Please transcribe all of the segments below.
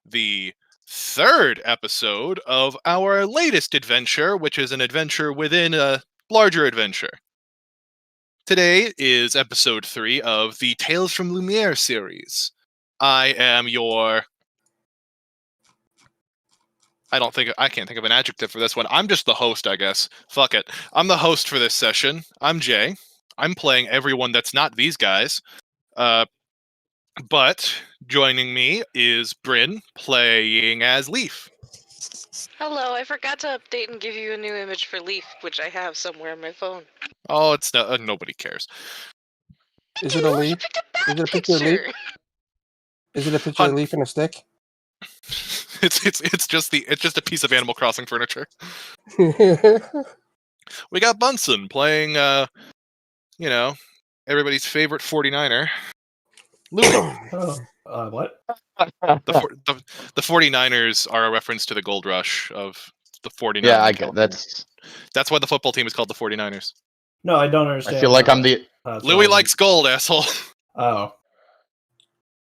the third episode of our latest adventure, which is an adventure within a larger adventure. Today is episode 3 of the Tales from Lumiere series. I am your... I can't think of an adjective for this one. I'm just the host, I guess. Fuck it. I'm the host for this session. I'm Jay. I'm playing everyone that's not these guys. But joining me is Bryn, playing as Leaf. Hello, I forgot to update and give you a new image for Leaf, which I have somewhere on my phone. Oh, it's nobody cares. Is it a leaf? Is it a picture of leaf? Is it a picture of leaf and a stick? It's just a piece of Animal Crossing furniture. We got Bunsen playing everybody's favorite 49er. Louis. What? The 49ers are a reference to the gold rush of the 49ers. Yeah, I get that's why the football team is called the 49ers. No, I don't understand. I feel like I'm the Louis likes gold, asshole. Oh.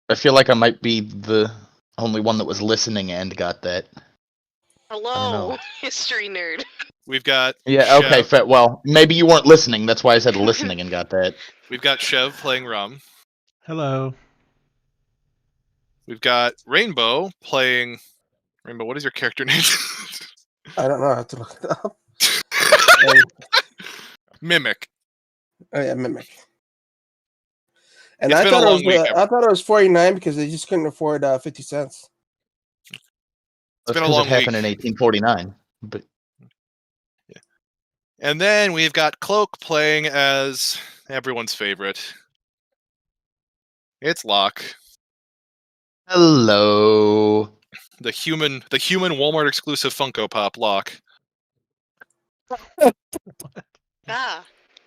I feel like I might be the only one that was listening and got that. Hello, history nerd. We've got okay, well, maybe you weren't listening. That's why I said listening and got that. We've got Chev playing Rum. Hello. We've got Rainbow playing... Rainbow, what is your character name? I don't know. I have to look it up. Mimic. Oh yeah, Mimic. And It's I been a long week, thought it was 49 because they just couldn't afford 50 cents. It's been a long week. It happened week. in 1849. But yeah. And then we've got Cloak playing as everyone's favorite. It's Locke. Hello. The human Walmart exclusive Funko Pop Locke.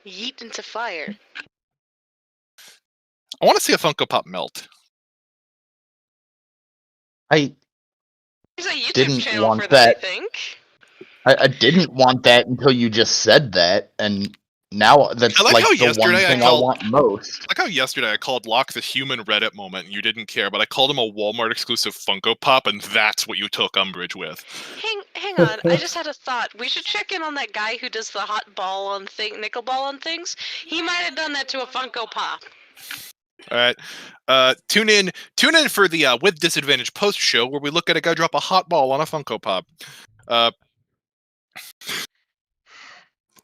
Yeet into fire. I want to see a Funko Pop melt. I There's a YouTube didn't channel want for that, that. I think. I didn't want that until you just said that, and now that's like like how the one yesterday thing I I want most. Like how yesterday I called Locke the human Reddit moment and you didn't care, but I called him a Walmart exclusive Funko Pop and that's what you took umbrage with. Hang on, I just had a thought. We should check in on that guy who does the hot ball on nickel ball on things. He might have done that to a Funko Pop. Alright. Tune in for the With Disadvantage post show where we look at a guy drop a hot ball on a Funko Pop.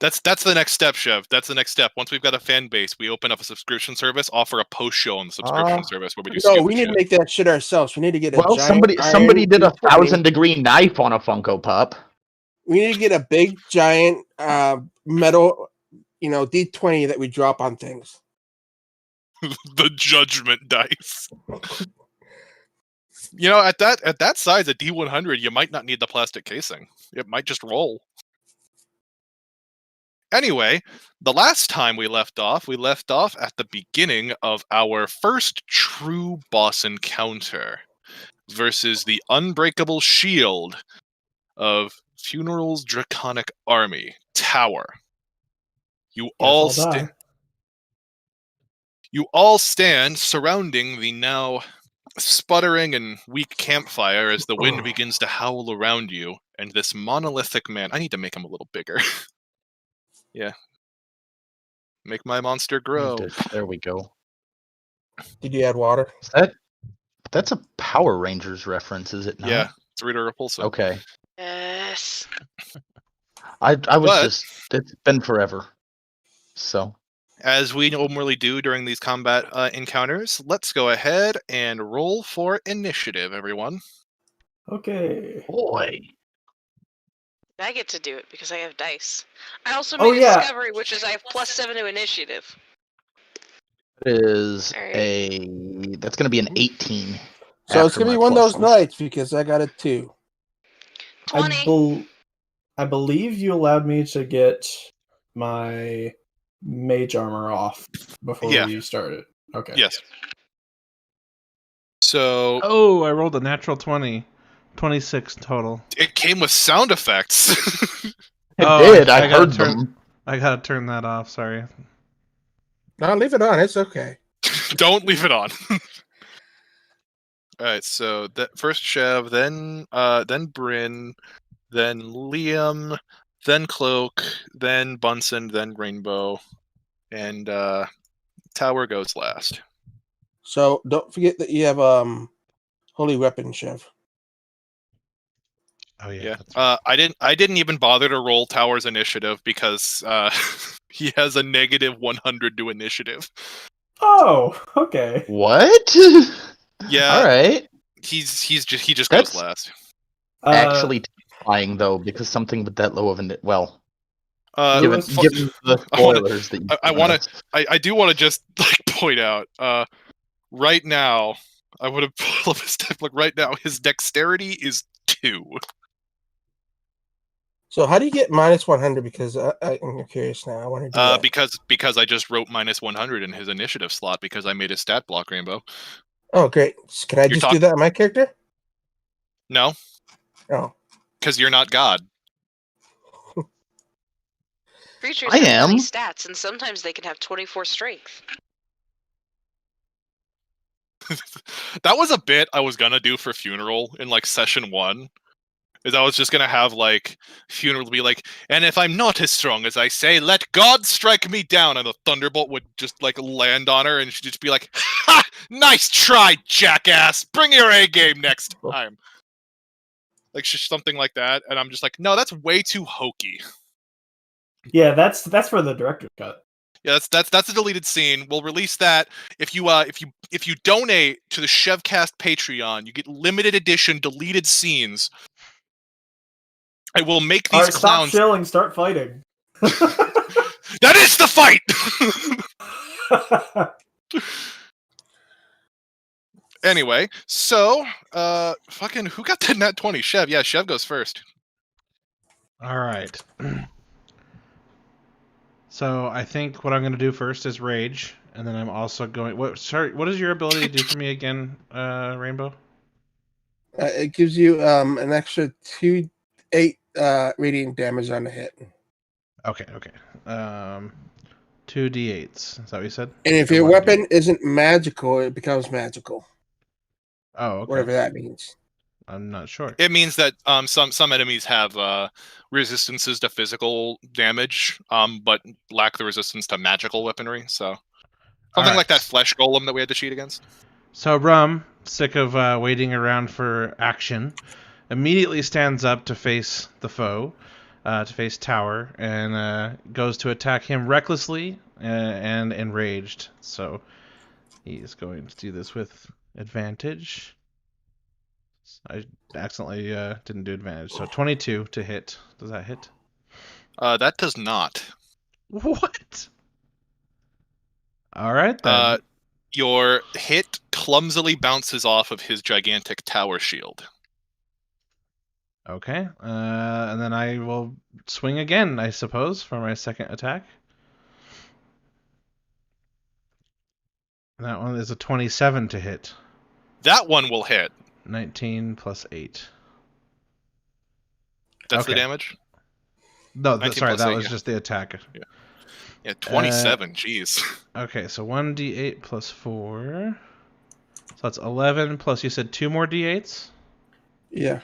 That's the next step, Chev. That's the next step. Once we've got a fan base, we open up a subscription service, offer a post show on the subscription service where we do. No, we need to make that shit ourselves. We need to get a giant somebody did a 1,000-degree knife on a Funko Pop. We need to get a big giant metal, D20 that we drop on things. The judgment dice. At that size, a D100, you might not need the plastic casing. It might just roll. Anyway, the last time we left off at the beginning of our first true boss encounter versus the unbreakable shield of Funeral's Draconic Army, Tower. You all stand surrounding the now sputtering and weak campfire as the wind begins to howl around you, and this monolithic man... I need to make him a little bigger. Yeah. Make my monster grow. There we go. Did you add water? That's a Power Rangers reference, is it not? Yeah, it's Rita Repulsa. Okay. Yes. It's been forever. So. As we normally do during these combat encounters, let's go ahead and roll for initiative, everyone. Okay. Boy. I get to do it because I have dice. I also made a discovery, which is I have +7 to initiative. That's going to be an 18. So it's going to be one of those nights because I got a 2. 20. I believe you allowed me to get my mage armor off before we started. Okay. Yes. So... Oh, I rolled a natural 20. 26 total. It came with sound effects. It did. I heard them. I gotta turn that off. Sorry. No, leave it on. It's okay. Don't leave it on. All right, so that first Chev, then Bryn, then Liam, then Cloak, then Bunsen, then Rainbow, and Tower goes last. So don't forget that you have holy weapon, Chev. Oh yeah. Yeah. That's right. I didn't even bother to roll Tower's initiative because he has a negative 100 to initiative. Oh, okay. What? Yeah. All right. He just That's goes last. actually terrifying, though, because something with that low of an given Lewis- given the spoilers that you. I do want to just like point out right now I would have pulled up his step like right now his dexterity is 2. So how do you get minus 100? Because I'm curious now. I want to do that. Because I just wrote minus 100 in his initiative slot because I made his stat block, Rainbow. Oh, great. Can I just do that on my character? No, Oh. because you're not God. Creatures I have 20 am. stats, and sometimes they can have 24 strength. That was a bit I was gonna do for Funeral in like session 1. Is I was just gonna have like Funeral be like, and if I'm not as strong as I say, let God strike me down, and the thunderbolt would just like land on her, and she'd just be like, "Ha! Nice try, jackass! Bring your A game next time." Like something like that, and I'm just like, no, that's way too hokey. Yeah, that's for the director's cut. Yeah, that's a deleted scene. We'll release that if you donate to the Chevcast Patreon, you get limited edition deleted scenes. I will make these All right, stop clowns. shilling, start fighting. That is the fight. Anyway, so fucking who got that nat 20? Chev. Yeah, Chev goes first. All right. So I think what I'm going to do first is rage, and then I'm also going. What? Sorry, what does your ability do for me again, Rainbow? It gives you an extra 2d8 radiant damage on the hit. Okay. 2d8s. Is that what you said? And if Or your 1d8? weapon isn't magical, it becomes magical. Oh, okay. Whatever that means. I'm not sure. It means that some enemies have resistances to physical damage, but lack the resistance to magical weaponry. So something like that flesh golem that we had to cheat against. So Rum, sick of waiting around for action, immediately stands up to face the foe, to face Tower, and goes to attack him recklessly and enraged. So he is going to do this with advantage. I accidentally didn't do advantage. So 22 to hit. Does that hit? That does not. What? All right then. Your hit clumsily bounces off of his gigantic tower shield. Okay. And then I will swing again, I suppose, for my second attack. That one is a 27 to hit. That one will hit. 19 plus 8. That's the Okay. damage? No, 19 sorry, plus that 8, was yeah. just the attack. Yeah, 27. Jeez. Okay, so 1d8 plus 4. So that's 11 plus you said 2 more d8s? Yeah.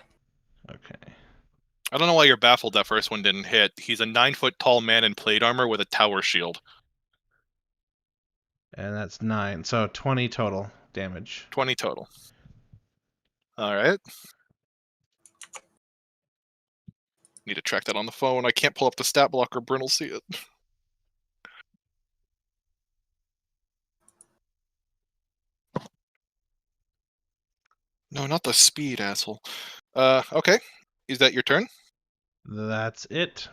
Okay. I don't know why you're baffled that first one didn't hit. He's a 9-foot tall man in plate armor with a tower shield. And that's 9. So 20 total damage. 20 total. Alright. Need to track that on the phone. I can't pull up the stat block or Bryn will see it. No, not the speed, asshole. Okay. Is that your turn? That's it.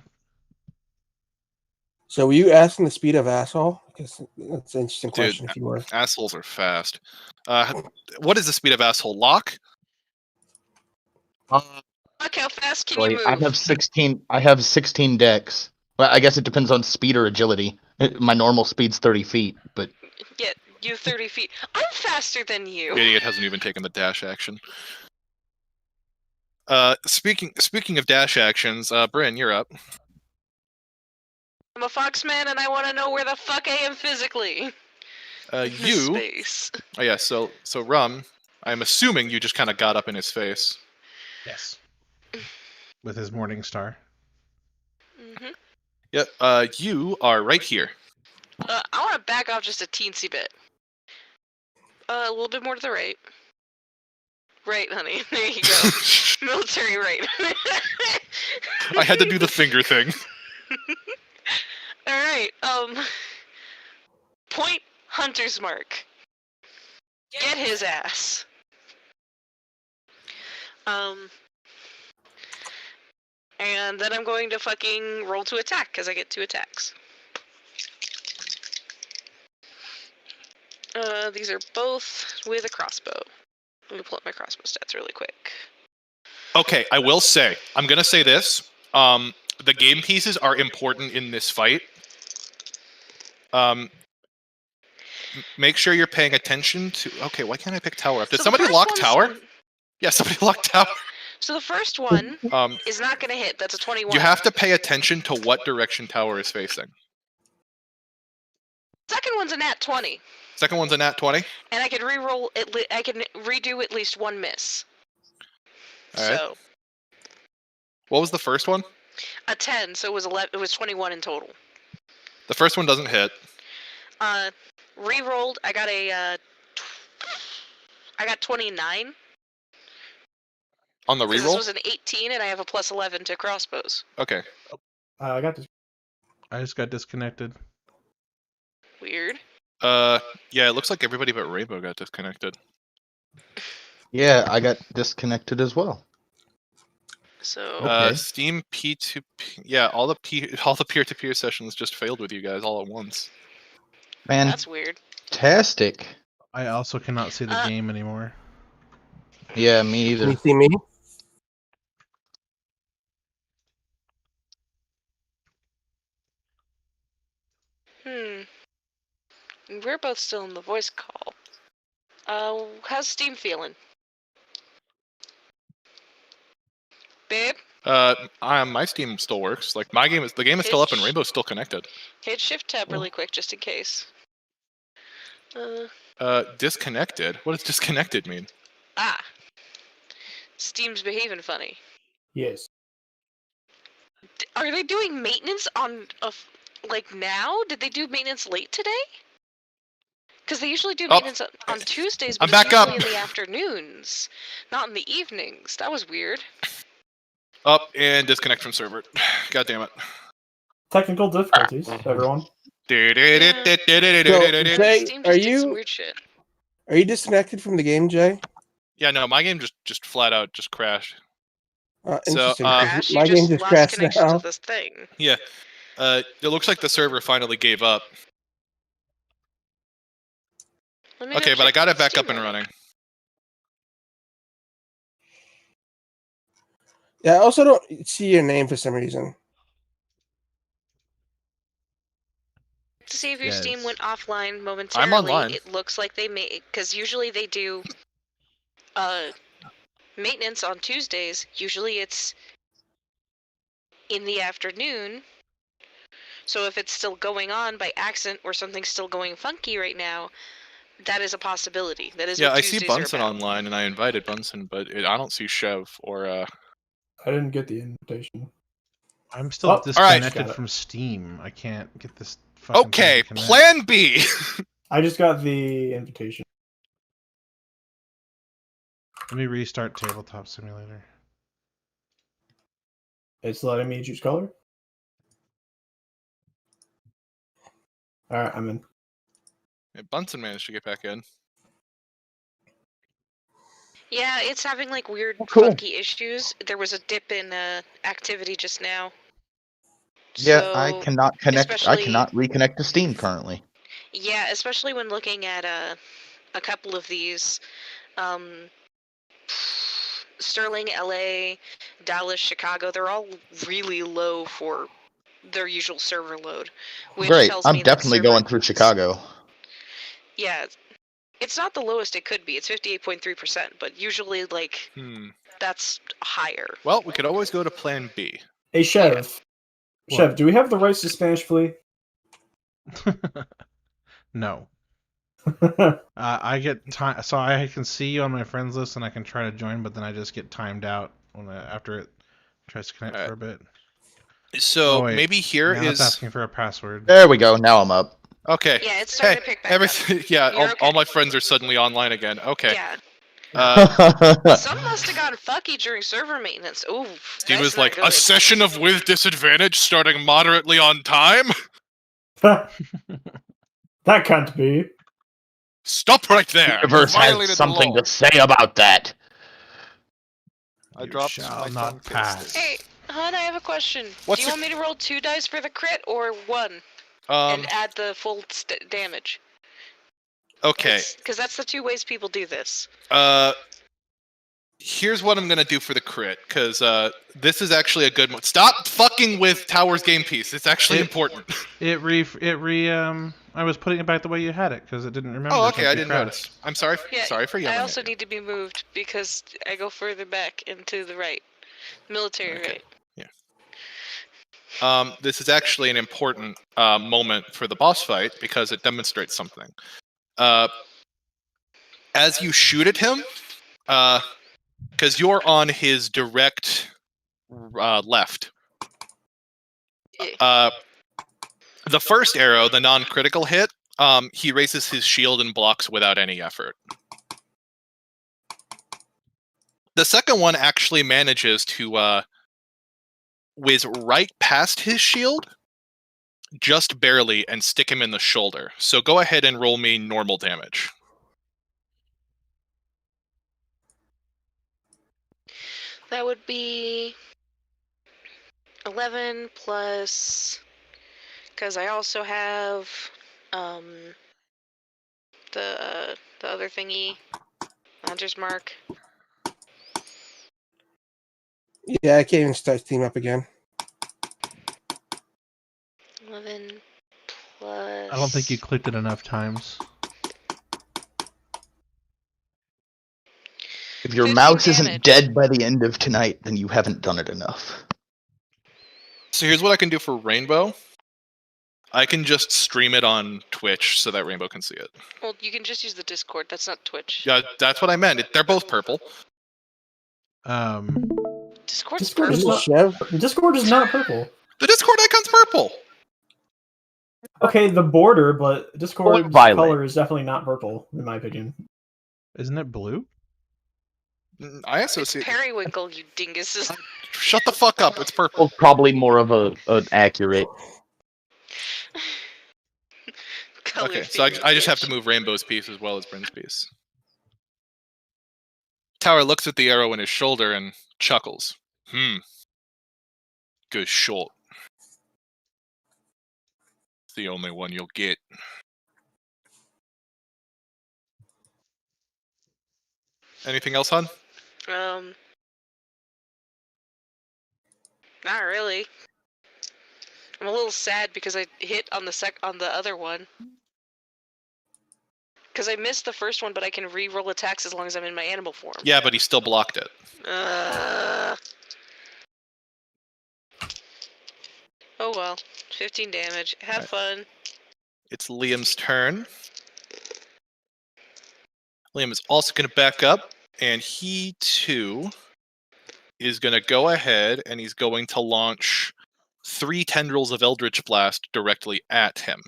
So were you asking the speed of asshole? Because that's an interesting Dude, question if you were. Assholes are fast. What is the speed of asshole? Lock? Look, how fast can you move? I have 16 decks. Well, I guess it depends on speed or agility. My normal speed's 30 feet, but Get you 30 feet. I'm faster than you. Idiot hasn't even taken the dash action. Speaking of dash actions, Bryn, you're up. I'm a foxman, and I want to know where the fuck I am physically. You. Space. Oh yeah. So Rum, I'm assuming you just kind of got up in his face. Yes. With his morning star. Mm-hmm. Yep. You are right here. I want to back off just a teensy bit. A little bit more to the right. Right, honey. There you go. Military right. I had to do the finger thing. Alright, point Hunter's Mark. Get his ass. And then I'm going to fucking roll to attack, because I get 2 attacks. These are both with a crossbow. Let me pull up my crossbow stats really quick. Okay, I will say, I'm gonna say this. The game pieces are important in this fight. Make sure you're paying attention to. Okay, why can't I pick tower up? Did So the somebody first lock one's- tower? Yeah, somebody locked tower. So the first one Um, is not going to hit. That's a 21. you have to pay attention to what direction tower is facing. Second one's a nat 20. Second one's a nat 20. And I can re-roll I can redo at least 1 miss. All right. So What was the first one? a 10, so it was 11. It was 21 in total. The first one doesn't hit. Re-rolled. I got I got 29. On the 'Cause This reroll? was an 18, and I have a plus 11 to crossbows. Okay. I got this. I just got disconnected. Weird. Yeah, it looks like everybody but Rainbow got disconnected. Yeah, I got disconnected as well. So Okay. Steam P2P. Yeah, all the peer-to-peer sessions just failed with you guys all at once. that's weird. Fantastic. I also cannot see the game anymore. Yeah, me Can you either. see me? We're both still in the voice call. How's Steam feeling? Babe? My Steam still works. Like the game is still up and Rainbow's still connected. Hit shift tab really quick just in case. Disconnected? What does disconnected mean? Steam's behaving funny. Yes. Are they doing maintenance on like now? Did they do maintenance late today? Because they usually do maintenance on Tuesdays, but I'm back it's usually up. in the afternoons, not in the evenings. That was weird. Up and disconnect from server. God damn it. Technical difficulties, everyone. Jay, Steam are just did some you weird shit. disconnected from the game, Jay? Yeah, no, my game just flat out just crashed. Interesting. Crash, My you game just just lost crashed connection now. to this thing. Yeah. It looks like the server finally gave up. Let me go Okay, but I check got it back Steam up and running. Yeah, I also don't see your name for some reason. To see if your Steam Yes. went offline momentarily. online. It looks like they may, because usually they do maintenance on Tuesdays. Usually it's in the afternoon. So if it's still going on by accident or something's still going funky right now, that is a possibility. That is Yeah, what I see Tuesdays are Bunsen about. online and I invited Bunsen, but I don't see Chev or I didn't get the invitation. I'm still Oh, disconnected got it. from Steam. I can't get this fucking thing Okay, to connect. plan B. I just got the invitation. Let me restart Tabletop Simulator. It's letting me choose color. Alright, I'm in. Bunsen managed to get back in. Yeah, it's having like weird cool. funky issues. There was a dip in activity just now. Yeah, I So, cannot connect. I especially- cannot reconnect to Steam currently. Yeah, especially when looking at a couple of these. Sterling, LA, Dallas, Chicago, they're all really low for their usual server load. Which Great. tells I'm me that definitely server- going through Chicago. Yeah, it's not the lowest it could be. It's 58.3%, but usually, like, that's higher. Well, we could always go to plan B. Hey, Chev. What? Chev, do we have the rights to Spanish Flea? No. I get time, so I can see you on my friends list, and I can try to join, but then I just get timed out after it tries to connect Alright. for a bit. So Oh, wait. maybe here Now it's is asking for a password. There we go. Now I'm up. okay. Yeah, it's starting Hey, to pick back up. everything. Yeah, You're all okay. my friends are suddenly online again. Okay. Yeah. Uh, Some must have gotten fucky during server maintenance. Ooh. Steve that's was not like, good. a session of with disadvantage starting moderately on time. That can't be. Stop right there. You Universe has violated the something law. to say about that. I You dropped shall my not phone case. pass. Hey, hon, I have a question. What's Do you the- want me to roll 2 dice for the crit or 1 and Um. add the full damage? Okay. Because that's the 2 ways people do this. Here's what I'm gonna do for the crit, because this is actually a good one. Stop fucking with Tower's game piece. It's actually important. I was putting it back the way you had it because it didn't remember. Oh, okay. since I you didn't crashed. notice. I'm sorry. Yeah, Sorry for yelling. I also at you. need to be moved because I go further back into the right. Military Okay. right. This is actually an important moment for the boss fight because it demonstrates something. As you shoot at him, because you're on his direct left. The first arrow, the non-critical hit, he raises his shield and blocks without any effort. The second one actually manages to whiz right past his shield, just barely, and stick him in the shoulder. So go ahead and roll me normal damage. That would be 11 plus, because I also have the other thingy, Hunter's Mark. Yeah, I can't even start Steam up again. 11 plus. I don't think you clicked it enough times. If your 15 mouse isn't damage. dead by the end of tonight, then you haven't done it enough. So here's what I can do for Rainbow. I can just stream it on Twitch so that Rainbow can see it. Well, you can just use the Discord. That's not Twitch. Yeah, that's what I meant. They're both purple. Discord's Discord is purple. not. Discord is not purple. The Discord icon's purple. Okay, the border, but Discord's violet. color is definitely not purple, in my opinion. Isn't it blue? I It's associate. periwinkle, you dinguses. Shut the fuck up. It's purple. Well, probably more of an accurate. Color Okay, so I just have to move Rainbow's piece as well as Bryn's piece. Tower looks at the arrow in his shoulder and chuckles. Good shot. It's the only one you'll get. Anything else, hon? Not really. I'm a little sad because I hit on the other one. Because I missed the first one, but I can re-roll attacks as long as I'm in my animal form. Yeah, but he still blocked it. Oh well. 15 damage. Have fun. It's Liam's turn. Liam is also going to back up, and he too is going to go ahead and he's going to launch 3 tendrils of Eldritch Blast directly at him.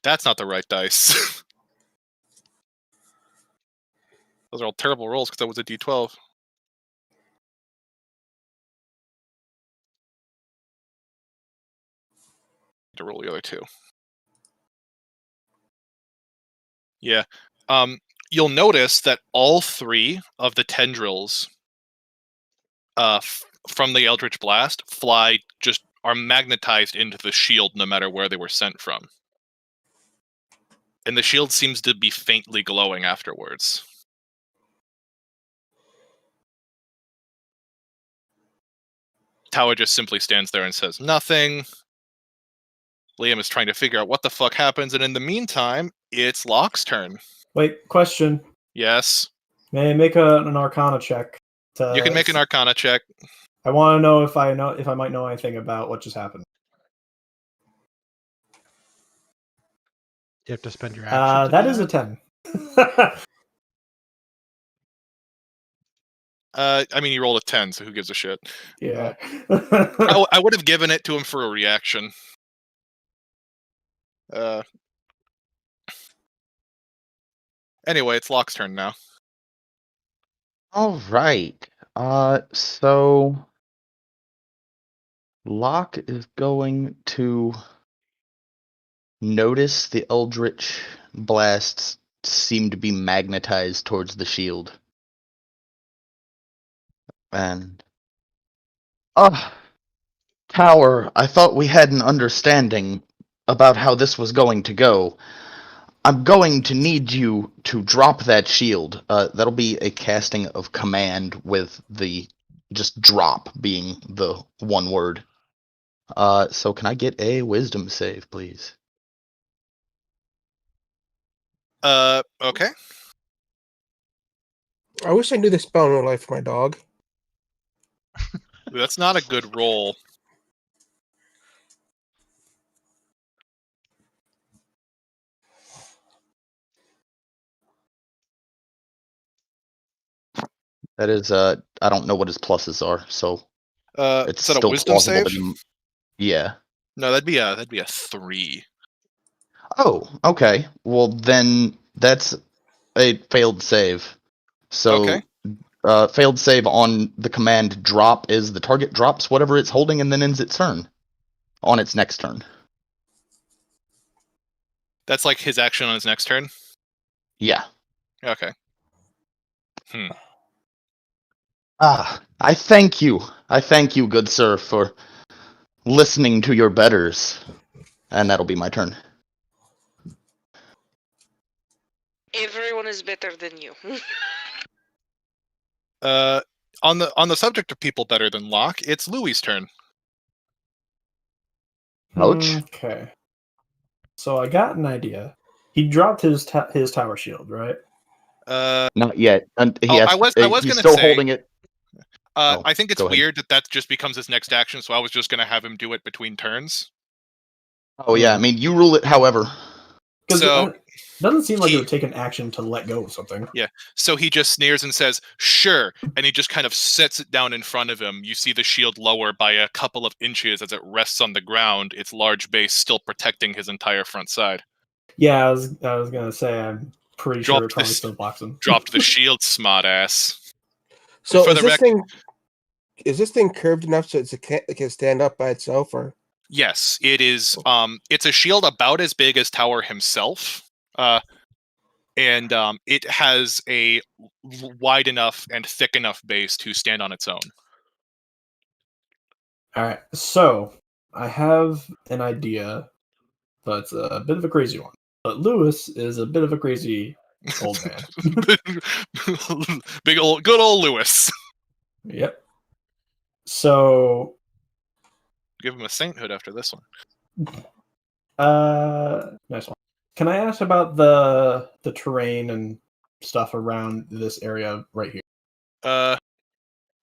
That's not the right dice. Those are all terrible rolls because that was a D12. To roll the other 2. Yeah. You'll notice that all 3 of the tendrils from the Eldritch Blast are magnetized into the shield no matter where they were sent from. And the shield seems to be faintly glowing afterwards. Tower just simply stands there and says nothing. Liam is trying to figure out what the fuck happens, and in the meantime, it's Locke's turn. Wait, question. Yes. May I make an Arcana check? You can make an Arcana check. I want to know if I might know anything about what just happened. You have to spend your action. That is a 10. I mean, he rolled a 10, so who gives a shit? Yeah. I would have given it to him for a reaction. Anyway, it's Locke's turn now. All right. So Locke is going to notice the Eldritch blasts seem to be magnetized towards the shield. And Tower, I thought we had an understanding about how this was going to go. I'm going to need you to drop that shield. That'll be a casting of command with the just drop being the one word. So can I get a wisdom save, please? Okay. I wish I knew the spell in real life for my dog. That's not a good roll. That is, I don't know what his pluses are, so it's Is that a still wisdom plausible save? that he. Yeah. No, that'd be a 3. Oh, okay. Well, then that's a failed save. Okay. So, failed save on the command drop is the target drops whatever it's holding and then ends its turn on its next turn. That's like his action on his next turn? Yeah. Okay. I thank you. I thank you, good sir, for listening to your betters. And that'll be my turn. Everyone is better than you. On the subject of people better than Locke, it's Louis' turn. Ouch. Okay. So I got an idea. He dropped his tower shield, right? Not yet. And he Oh, has, I was he's gonna still say, holding it. I think it's go ahead. weird that just becomes his next action, so I was just gonna have him do it between turns. Oh yeah, I mean you rule it however. Because So it doesn't seem like he- it would take an action to let go of something. So he just sneers and says, "Sure," and he just kind of sets it down in front of him. You see the shield lower by a couple of inches as it rests on the ground, its large base still protecting his entire front side. Yeah, I was gonna say I'm pretty sure it probably still blocks him. Dropped the shield, smart ass. So For is the this rec- thing curved enough so it can stand up by itself, or? Yes, it is. It's a shield about as big as Tower himself, and it has a wide enough and thick enough base to stand on its own. All right, so I have an idea, but it's a bit of a crazy one. But Lewis is a bit of a crazy old man. Good old Lewis. Yep. So, Give him a sainthood after this one. nice one. Can I ask about the terrain and stuff around this area right here?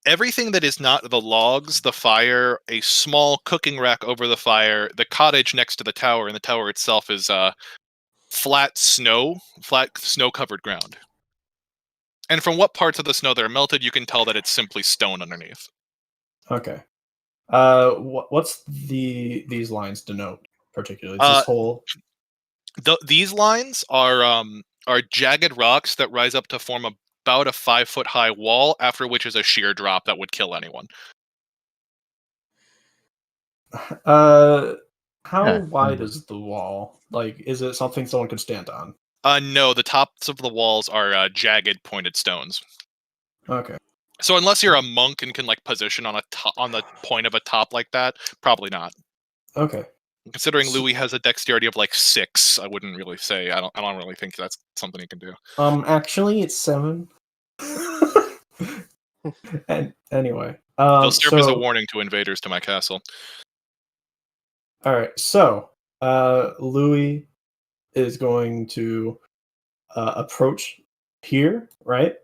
Everything that is not the logs, the fire, a small cooking rack over the fire, the cottage next to the tower, and the tower itself is flat snow-covered ground. And from what parts of the snow that are melted, you can tell that it's simply stone underneath. Okay. What's these lines denote particularly? This whole. These lines are jagged rocks that rise up to form about a 5-foot high wall, after which is a sheer drop that would kill anyone. How wide is the wall? Like, is it something someone could stand on? No, the tops of the walls are jagged, pointed stones. Okay. So unless you're a monk and can like position on the point of a top like that, probably not. Okay. Considering Louis has a dexterity of like 6, I wouldn't really say. I don't really think that's something he can do. Actually, it's 7. And anyway, They'll serve as a warning to invaders to my castle. All right, so Louis is going to approach here, right?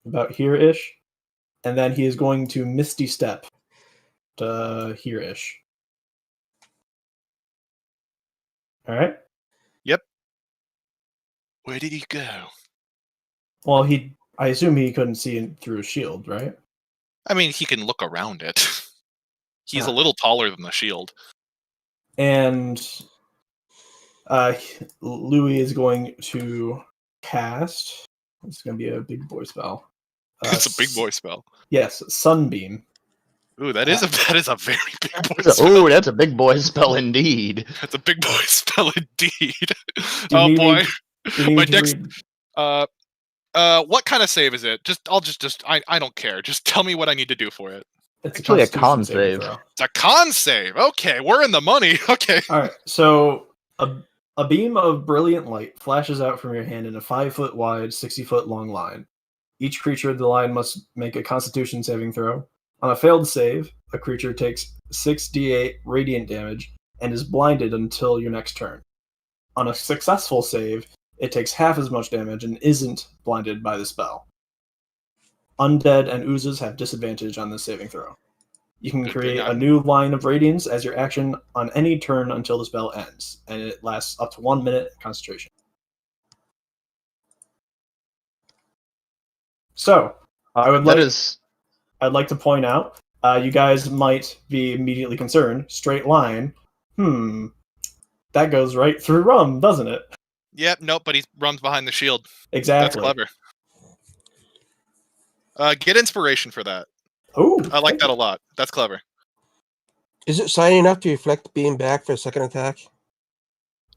About here-ish. And then he is going to Misty Step to here-ish. All right? Yep. Where did he go? Well, I assume he couldn't see through his shield, right? I mean, he can look around it. He's a Ah. little taller than the shield. And Louis is going to cast. It's going to be a big boy spell. It's a big boy spell. Yes, Sunbeam. Ooh, that is a very big boy Oh, spell. that's a big boy spell indeed. That's a big boy spell indeed. Do you Oh need boy. Me, do you need My me to dex. read? What kind of save is it? I don't care. Just tell me what I need to do for it. It's Actually, a Constitution con saving save. throw. It's a con save. Okay, we're in the money. Okay. All right, so a beam of brilliant light flashes out from your hand in a 5-foot wide, 60-foot long line. Each creature in the line must make a Constitution saving throw. On a failed save, a creature takes 6d8 radiant damage and is blinded until your next turn. On a successful save, it takes half as much damage and isn't blinded by the spell. Undead and oozes have disadvantage on this saving throw. You can Good thing create a I'm- new line of radiance as your action on any turn until the spell ends, and it lasts up to 1 minute concentration. So, I'd like to point out, you guys might be immediately concerned. Straight line. That goes right through Rum, doesn't it? Yep, nope, but he runs behind the shield. Exactly. That's clever. Get inspiration for that. Oh, I like that a lot. That's clever. Is it shiny enough to reflect beam back for a second attack?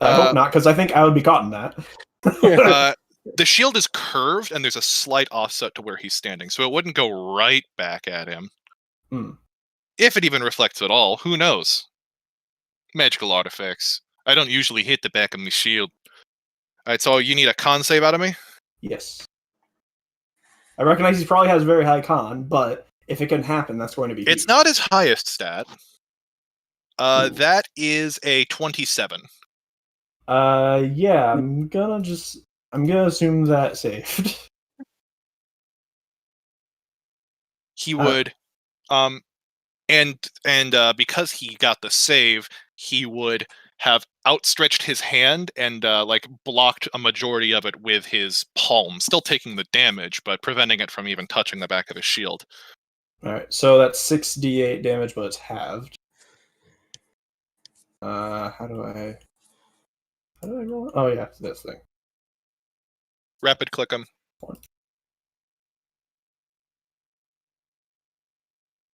I hope not, because I think I would be caught in that. The shield is curved, and there's a slight offset to where he's standing, so it wouldn't go right back at him. If it even reflects at all, who knows? Magical artifacts. I don't usually hit the back of my shield. Alright, so you need a con save out of me? Yes. I recognize he probably has very high con, but if it can happen, that's going to be It's huge. not his highest stat. That is a 27. Yeah, I'm gonna assume that saved. He would, and because he got the save, he would have outstretched his hand and like blocked a majority of it with his palm, still taking the damage, but preventing it from even touching the back of his shield. Alright, so that's 6d8 damage, but it's halved. How do I roll it? Oh yeah, this thing. Rapid click him. Oh,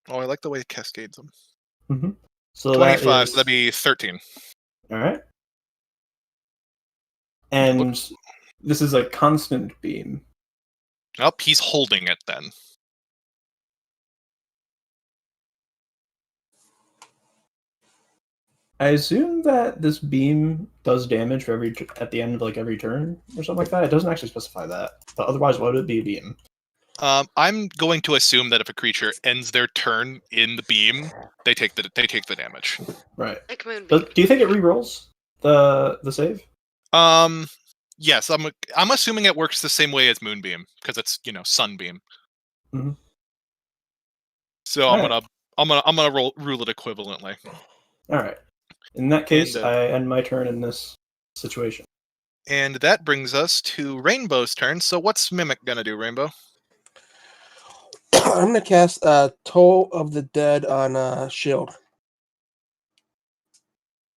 I like the way it cascades them. So 25, that is... so that'd be 13. Alright. And this is a constant beam. Oh, he's holding it then. I assume that this beam does damage for at the end of like every turn or something like that. It doesn't actually specify that, but otherwise, why would it be a beam? I'm going to assume that if a creature ends their turn in the beam, they take the damage. Right. Like Moonbeam. But do you think it re-rolls the save? Yes, I'm assuming it works the same way as Moonbeam because it's Sunbeam. So I'm gonna rule it equivalently. All right. In that case, I end my turn in this situation. And that brings us to Rainbow's turn. So what's Mimic gonna do, Rainbow? I'm gonna cast Toll of the Dead on Shield.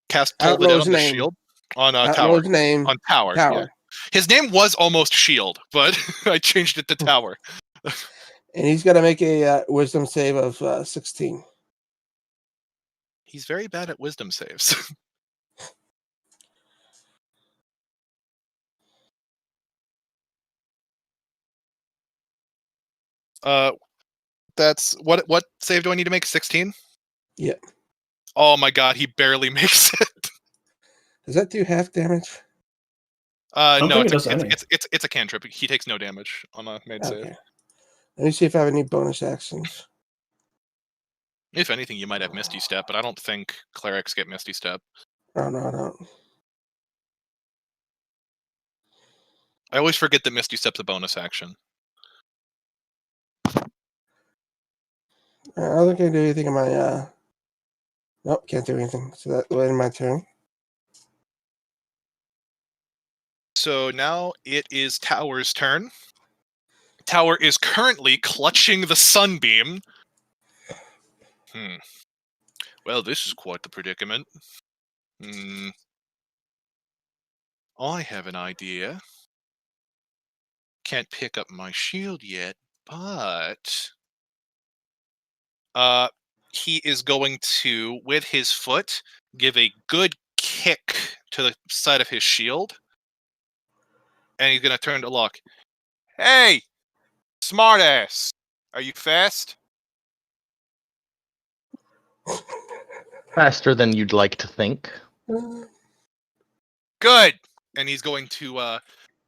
Cast Toll the Dead on the shield on Tower. His name on Tower. Yeah. His name was almost Shield, but I changed it to Tower. And he's got to make a Wisdom save of 16. He's very bad at Wisdom saves. That's what save do I need to make? 16? Yep. Oh my god, he barely makes it. Does that do half damage? No, it's a cantrip. He takes no damage on a made save. Let me see if I have any bonus actions. If anything, you might have Misty Step, but I don't think clerics get Misty Step. Oh, no, I don't. I always forget that Misty Step's a bonus action. I don't think I can do anything in my... Nope, can't do anything. So that will end my turn. So now it is Tower's turn. Tower is currently clutching the sunbeam. Well, this is quite the predicament. I have an idea. Can't pick up my shield yet, but he is going to, with his foot, give a good kick to the side of his shield, and he's going to turn to Locke. Hey, smartass, are you fast? Faster than you'd like to think. Good. And he's going to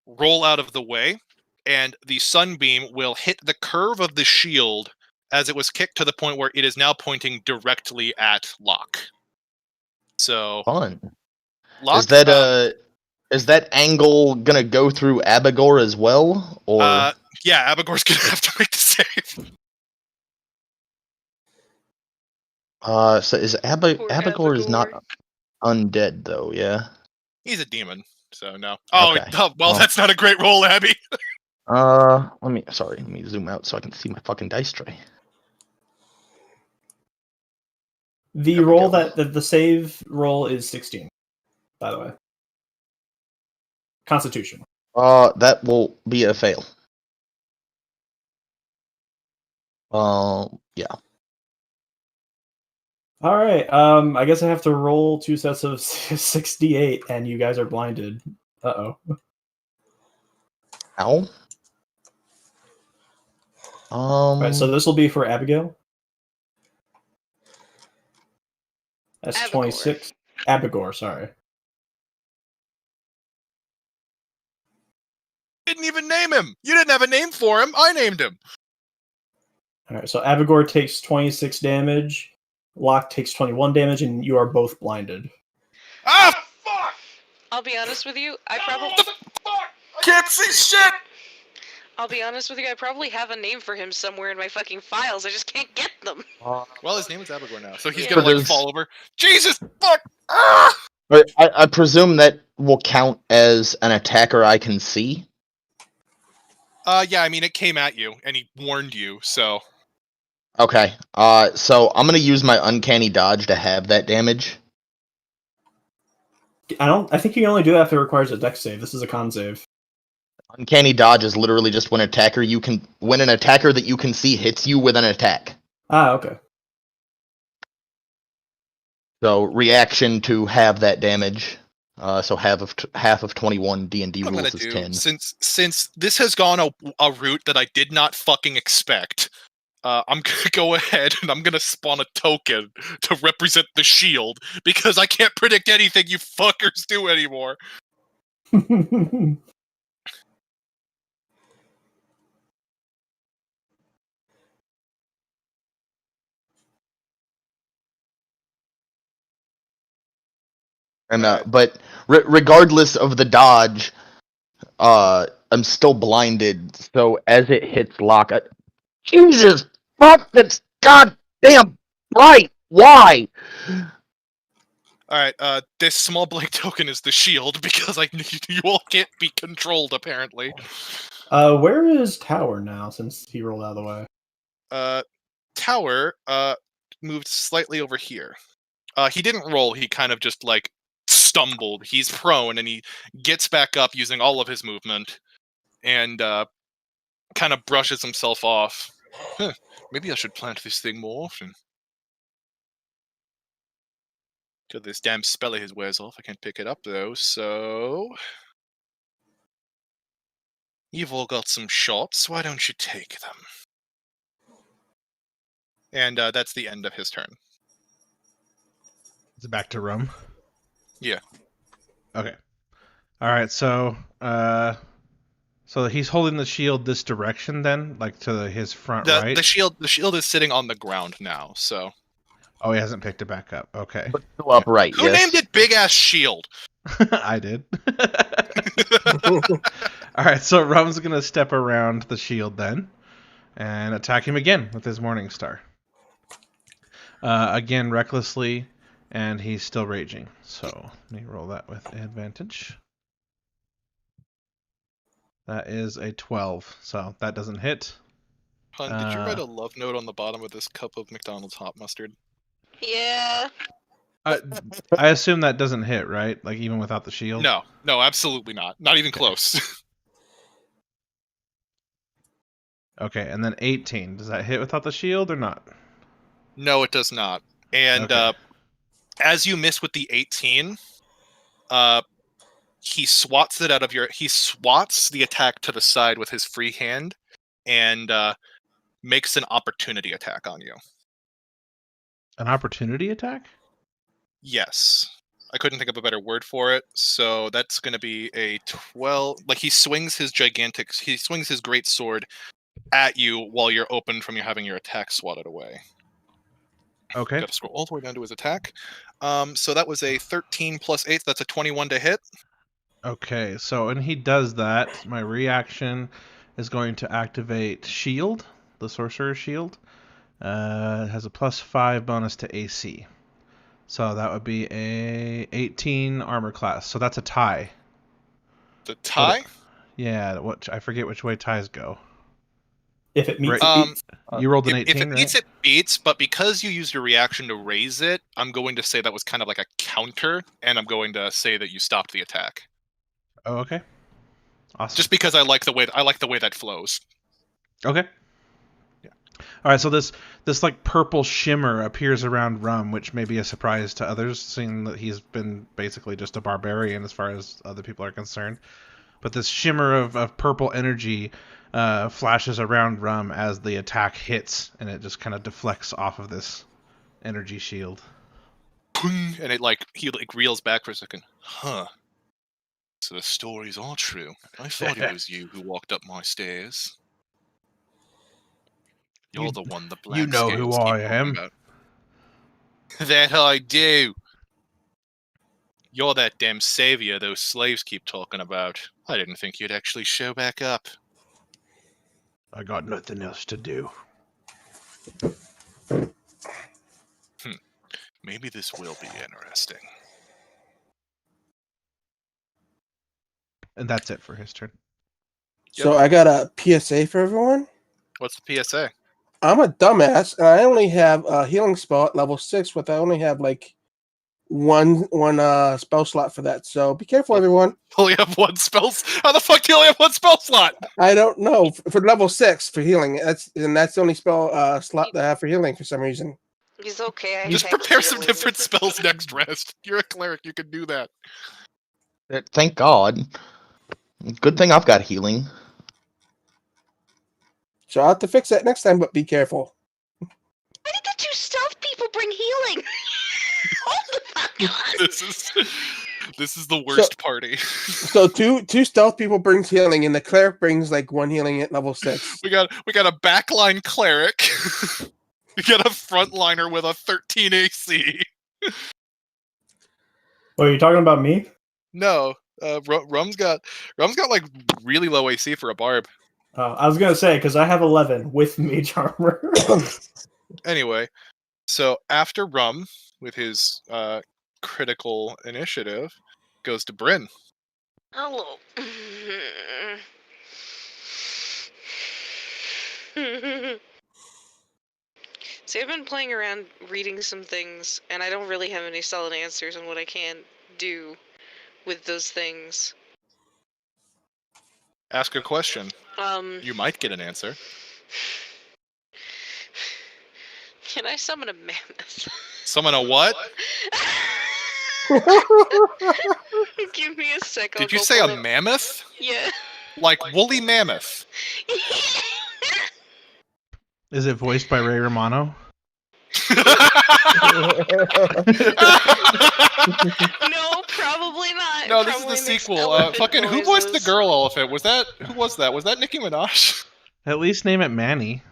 roll out of the way, and the sunbeam will hit the curve of the shield as it was kicked to the point where it is now pointing directly at Locke. So, Fun. Locke, Is that angle gonna go through Abigor as well, or? Yeah, Abigor's gonna have to make the save. So is Poor Abigor is not Abigor. undead though? Yeah. He's a demon, so no. Oh, Okay. well, that's not a great roll, Abby. Let me zoom out so I can see my fucking dice tray. The There we roll go. that the save roll is 16, by the way. Constitution. That will be a fail. Yeah. All right. I guess I have to roll 2 sets of 68, and you guys are blinded. Uh-oh. Ow. All right, so this will be for Abigail. That's Abigor. 26. Abigor, sorry. Didn't even name him. You didn't have a name for him. I named him. All right, so Abigor takes 26 damage. Locke takes 21 damage, and you are both blinded. Ah, fuck! I'll be honest with you, I Can't see shit! I'll be honest with you, I probably have a name for him somewhere in my fucking files. I just can't get them. Well, his name is Abigor now, so he's Yeah. gonna, like, There's- fall over. Jesus, fuck! Ah! I presume that will count as an attacker I can see. Yeah, I mean, it came at you, and he warned you, so... Okay. So I'm gonna use my uncanny dodge to have that damage. I think you can only do that if it requires a dex save. This is a con save. Uncanny dodge is literally just when an attacker that you can see hits you with an attack. Ah, okay. So reaction to have that damage. So half of 21 D&D What I'm rules gonna is do, 10. since this has gone a route that I did not fucking expect, I'm gonna go ahead and I'm gonna spawn a token to represent the shield, because I can't predict anything you fuckers do anymore. And Alright. but regardless of the dodge, I'm still blinded. So as it hits Locke, Jesus fuck! That's goddamn bright. Why? Alright, this small blank token is the shield, because you all can't be controlled, apparently. Where is Tower now, since he rolled out of the way? Tower, moved slightly over here. He didn't roll, he kind of just, like, stumbled. He's prone, and he gets back up using all of his movement, and, kind of brushes himself off. Huh, maybe I should plant this thing more often. Till this damn spell of his wears off. I can't pick it up, though, so... You've all got some shots, why don't you take them? And, that's the end of his turn. Is it back to Rum? Yeah. Okay. All right. So he's holding the shield this direction then, like to his front right. The shield is sitting on the ground now, so... Oh, he hasn't picked it back up. Okay. But still upright. Who yes. named it Big Ass Shield? I did. All right. So Rum's gonna step around the shield then, and attack him again with his Morning Star. Again, recklessly, and he's still raging. So let me roll that with advantage. That is a 12, so that doesn't hit. Hun, did you write a love note on the bottom of this cup of McDonald's hot mustard? Yeah. I assume that doesn't hit, right? Like even without the shield? No, absolutely not. Not even close. Okay, and then 18. Does that hit without the shield or not? No, it does not. And Okay. as you miss with the 18, he swats the attack to the side with his free hand and makes an opportunity attack on you. An opportunity attack? Yes. I couldn't think of a better word for it, so that's going to be a 12. Like, he swings his great sword at you while you're open from having your attack swatted away. Okay. Got to scroll all the way down to his attack. So that was a 13 plus 8. That's a 21 to hit. Okay, so when he does that, my reaction is going to activate Shield, the Sorcerer's Shield. It has a +5 bonus to AC. So that would be a 18 armor class. So that's a tie. The tie? Yeah, I forget which way ties go. If it meets, Right. it beats. You rolled an If 18, it right? beats, it beats, but because you used your reaction to raise it, I'm going to say that was kind of like a counter, and I'm going to say that you stopped the attack. Oh, okay. Awesome. Just because I like the way that flows. Okay. Yeah. All right, so this like purple shimmer appears around Rum, which may be a surprise to others, seeing that he's been basically just a barbarian as far as other people are concerned. But this shimmer of purple energy flashes around Rum as the attack hits, and it just kind of deflects off of this energy shield. And he reels back for a second. Huh. So the story's all true. I thought it was you who walked up my stairs. You're the one the black you know who scales keep I talking am. about. That I do. You're that damn savior those slaves keep talking about. I didn't think you'd actually show back up. I got nothing else to do. Maybe this will be interesting. And that's it for his turn. So I got a PSA for everyone. What's the PSA? I'm a dumbass, and I only have a healing spell at level 6, but I only have like one spell slot for that. So be careful, everyone. Only have one spell. How the fuck do you only have one spell slot? I don't know for level 6 for healing. That's the only spell slot that I have for healing for some reason. He's okay. I Just have prepare some healing. different spells next rest. You're a cleric. You can do that. Thank God. Good thing I've got healing. So I'll have to fix that next time, but be careful. Why did the 2 stealth people bring healing? Hold the fuck on. This is the worst party. So two stealth people brings healing, and the cleric brings like 1 healing at level 6. We got a backline cleric. We got a frontliner with a 13 AC. What are you talking about? Me? No, Rum's got like really low AC for a barb. I was gonna say because I have 11 with mage armor. Anyway, so after Rum with his critical initiative goes to Bryn. Hello. See, I've been playing around reading some things, and I don't really have any solid answers on what I can do with those things. Ask a question. Um, You might get an answer. Can I summon a mammoth? Summon a what? Give me a sec. I'll Did you go say pull a it. mammoth? Yeah. Like woolly mammoth? Is it voiced by Ray Romano? No, probably not. No, this is Probably the makes sequel. elephant Fucking who voiced the noises. girl elephant? Who was that? Was that Nicki Minaj? At least name it Manny.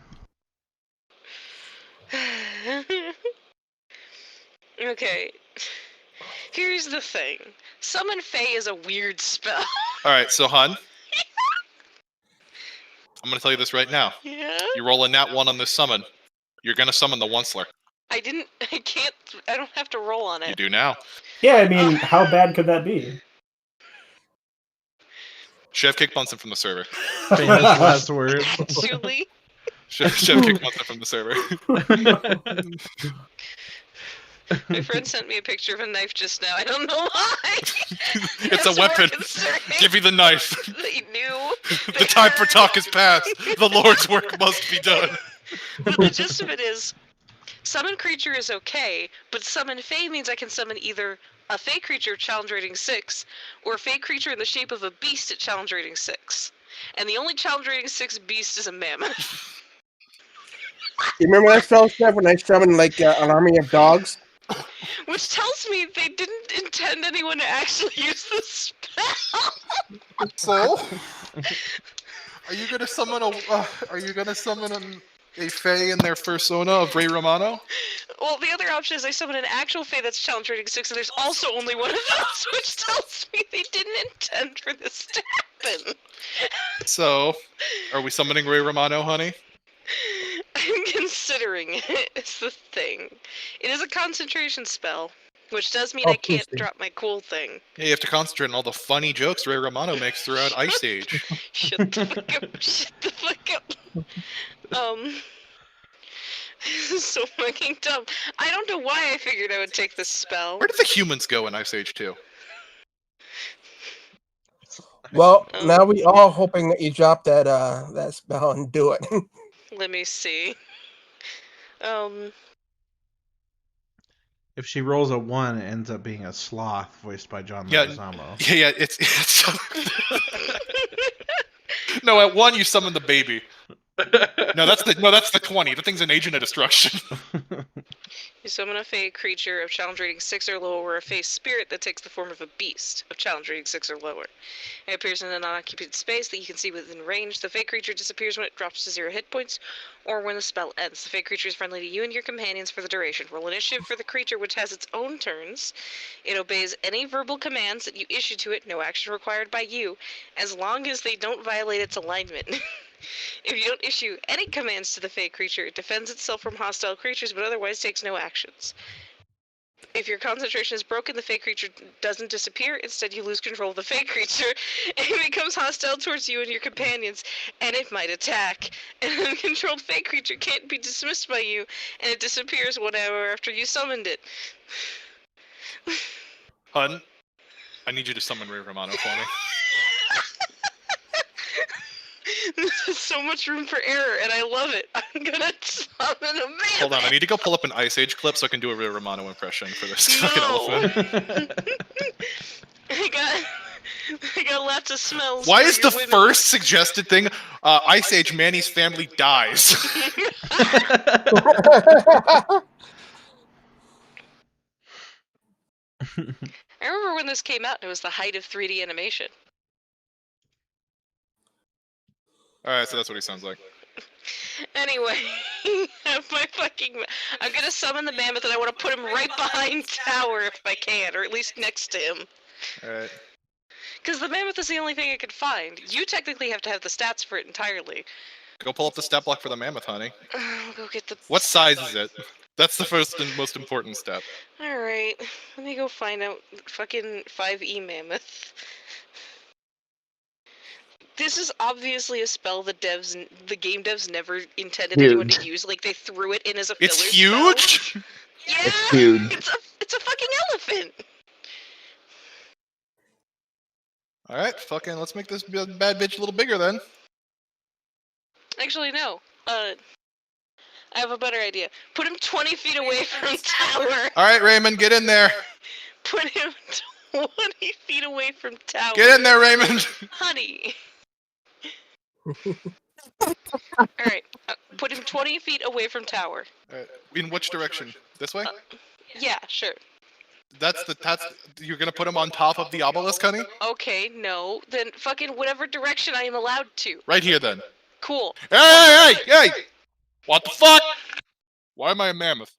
Okay. Here's the thing. Summon Fae is a weird spell. Alright, so hun. I'm gonna tell you this right now. Yeah? You roll a nat 1 on this summon. You're gonna summon the Onceler. I don't have to roll on You it. do now. Yeah, I mean, how bad could that be? Chef kick Bunsen from the server. Famous last words. Actually, Chef kick Bunsen from the server. my friend sent me a picture of a knife just now. I don't know why. It's a weapon. Give me the knife. They knew. The time for talk is past. The Lord's work must be done. But the gist of it is, summon creature is okay, but summon Fey means I can summon either a Fey creature of challenge rating 6, or a Fey creature in the shape of a beast at challenge rating 6. And the only challenge rating 6 beast is a mammoth. You remember that spell, Steph, when I summoned like an army of dogs? Which tells me they didn't intend anyone to actually use the spell. So, are you gonna summon a Fae in their persona of Ray Romano? Well, the other option is I summon an actual Fae that's challenge rating 6, and there's also only one of those, which tells me they didn't intend for this to happen. So, are we summoning Ray Romano, honey? I'm considering it. It's the thing. It is a concentration spell, which does mean I can't interesting. drop my cool thing. Yeah, you have to concentrate on all the funny jokes Ray Romano makes throughout Ice Age. Shut the fuck up. Shut the fuck up. This is so fucking dumb. I don't know why I figured I would take this spell. Where did the humans go in Ice Age 2? Well, now we all hoping that you drop that that spell and do it. Let me see. If she rolls a 1, it ends up being a sloth voiced by John Yeah. Leguizamo. Yeah, it's No, at 1 you summon the baby. No, that's the 20. The thing's an agent of destruction. You summon a Fey creature of challenge rating 6 or lower, or a Fey spirit that takes the form of a beast of challenge rating 6 or lower. It appears in a non-occupied space that you can see within range. The Fey creature disappears when it drops to 0 hit points, or when the spell ends. The Fey creature is friendly to you and your companions for the duration. Roll initiative for the creature, which has its own turns. It obeys any verbal commands that you issue to it, no action required by you, as long as they don't violate its alignment. If you don't issue any commands to the Fey creature, it defends itself from hostile creatures, but otherwise takes no actions. If your concentration is broken, the Fey creature doesn't disappear. Instead, you lose control of the Fey creature, and it becomes hostile towards you and your companions, and it might attack. An uncontrolled Fey creature can't be dismissed by you, and it disappears 1 hour after you summoned it. Hun, I need you to summon Ray Romano for me. There's so much room for error, and I love it. I'm gonna summon a man. Hold on, I need to go pull up an Ice Age clip so I can do a Ray Romano impression for this fucking No. elephant. I got lots of smells. Why for is your the women. first suggested thing Ice Age Manny's family dies? I remember when this came out, and it was the height of 3D animation. Alright, so that's what he sounds like. Anyway, I'm gonna summon the mammoth, and I want to put him right behind Tower if I can, or at least next to him. Alright. Because the mammoth is the only thing I could find. You technically have to have the stats for it entirely. Go pull up the stat block for the mammoth, honey. I'll go get the... What size is it? That's the first and most important step. Alright, let me go find out fucking 5e mammoth. This is obviously a spell the game devs never intended anyone to use. Like, they threw it in as a filler It's spell. huge? Yeah, It's huge. It's a fucking elephant. Alright, fucking let's make this bad bitch a little bigger then. Actually, no. I have a better idea. Put him 20 feet away from Tower. Alright, Raymond, get in there. Put him 20 feet away from Tower. Get in there, Raymond. Honey. Alright, put him 20 feet away from Tower. Alright, in which direction? This way? Yeah, sure. That's you're gonna put him on top of the obelisk, honey? Okay, no. Then fucking whatever direction I am allowed to. Right here then. Cool. Hey! What the fuck? Why am I a mammoth?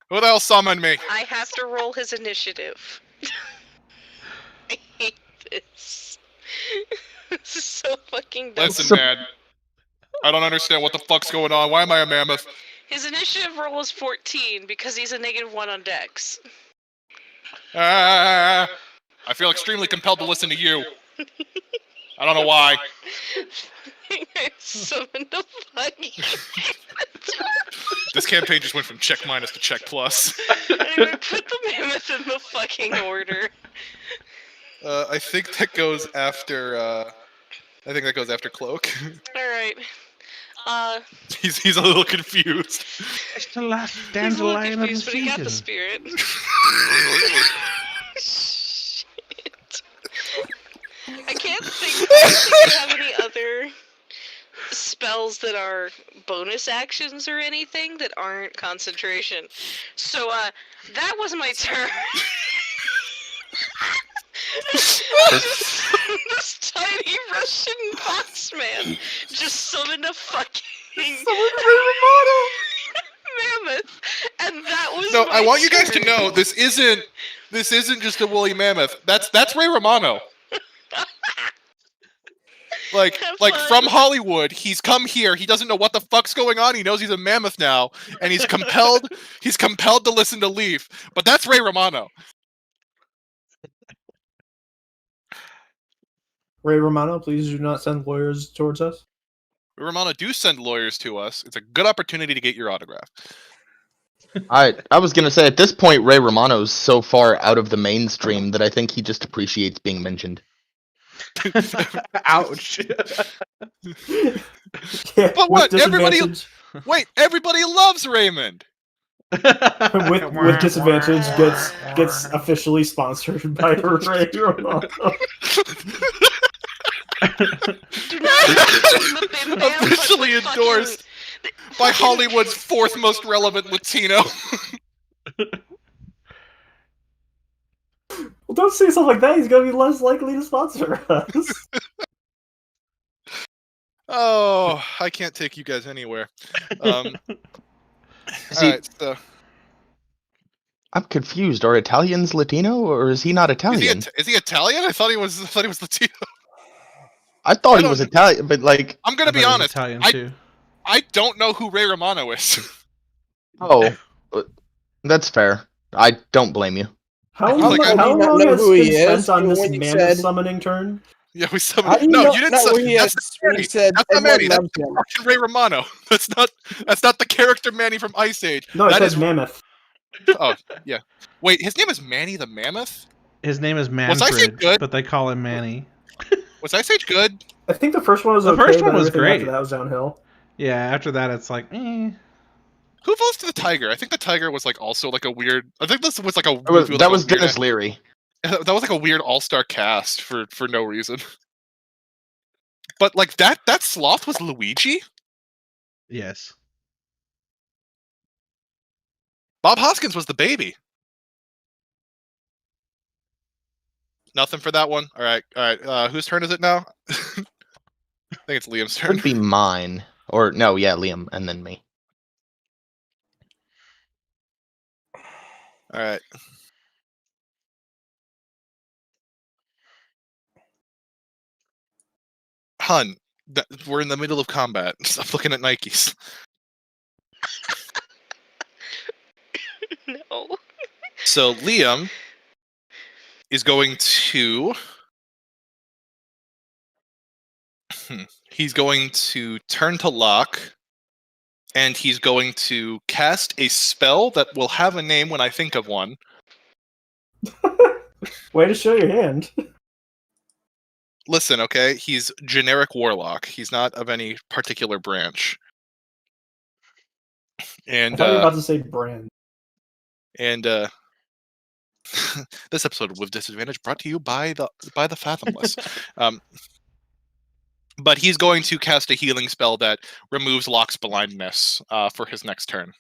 Who the hell summoned me? I have to roll his initiative. I hate this. This is so fucking dumb. Listen, man. I don't understand what the fuck's going on. Why am I a mammoth? His initiative roll is 14 because he's a -1 on Dex. I feel extremely compelled to listen to you. I don't know why. I summoned a fucking This campaign just went from check minus to check plus. Anyway, put the mammoth in the fucking order. I think that goes after. I think that goes after Cloak. Alright. He's a little confused. It's the last He's a little dandelion of the confused, but he got the season. spirit. Shit. I can't think we have any other spells that are bonus actions or anything that aren't concentration. So, that was my turn. This tiny Russian boxman just summoned a fucking mammoth, and that was No, my I want you guys to turn. know this isn't just a woolly mammoth. That's Ray Romano. Like Have like fun. from Hollywood, he's come here. He doesn't know what the fuck's going on. He knows he's a mammoth now, and he's compelled to listen to Leaf. But that's Ray Romano. Ray Romano, please do not send lawyers towards us. Ray Romano, do send lawyers to us. It's a good opportunity to get your autograph. I was gonna say at this point Ray Romano's so far out of the mainstream that I think he just appreciates being mentioned. Ouch. Yeah, But with what? Everybody- disadvantage, Wait, everybody loves Raymond. with disadvantage gets officially sponsored by Ray Romano. Do not the Bim Bam, but Officially the fucking- endorsed by Hollywood's fourth most relevant Latino. Well, don't say something like that. He's gonna be less likely to sponsor us. Oh, I can't take you guys anywhere. Is he- Alright, so I'm confused. Are Italians Latino or is he not Italian? is he Italian? I thought he was Latino. I thought he don't was know. Italian, but like, I'm gonna be I thought he was honest. Italian I too. I don't know who Ray Romano is. oh, that's fair. I don't blame you. How How long, do you how not long know has who he been is? spent on this When you mammoth said- summoning turn? Yeah, we How summoned. do you No, know, you didn't not summon. who he That's is not when Manny. he said That's not everyone Manny. That's loves him. fucking Ray Romano. That's not the character Manny from Ice Age. No, it That says is- mammoth. Oh, yeah. Wait, his name is Manny the Mammoth? His name is Was I saying Manfred, good? but they call him Manny. Was Ice Age good? I think the first one was The okay, first but one was everything great. after that was downhill. Yeah, after that it's like, eh. Who votes to the Tiger? I think the Tiger was like also like a weird. I think this was like a. That was, movie with, that like, a was weird- Dennis Leary. That was like a weird all-star cast for no reason. But like that sloth was Luigi. Yes. Bob Hoskins was the baby. Nothing for that one. All right. Whose turn is it now? I think it's Liam's turn. Would be mine. Or no, yeah, Liam, and then me. All right. Hun, we're in the middle of combat. Stop looking at Nikes. No. So Liam is going to. He's going to turn to Locke, and he's going to cast a spell that will have a name when I think of one. Way to show your hand. Listen, okay? He's generic warlock. He's not of any particular branch. I And thought you were about to say brand. This episode with disadvantage brought to you by the Fathomless. But he's going to cast a healing spell that removes Locke's blindness for his next turn.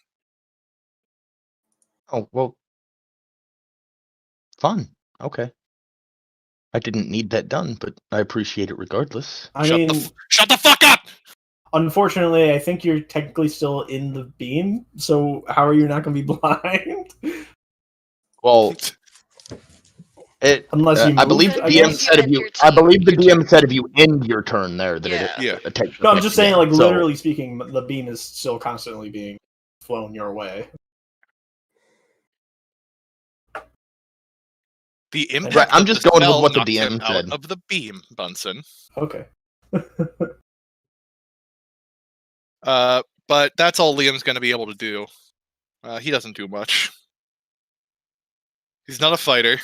Oh, well. Fun. Okay. I didn't need that done, but I appreciate it regardless. I Shut mean, shut the fuck up! unfortunately, I think you're technically still in the beam, so how are you not going to be blind? Well, Unless you I move, believe I the guess DM you said had if you. your I team- believe the your DM said if you end your turn there that it Yeah. takes. No, I'm just saying, like, So- literally speaking, the beam is still constantly being flown your way. The impact Right, I'm of just the going with spell what the knocks him DM out said. of the beam, Bunsen. Okay. But that's all Liam's going to be able to do. He doesn't do much. He's not a fighter.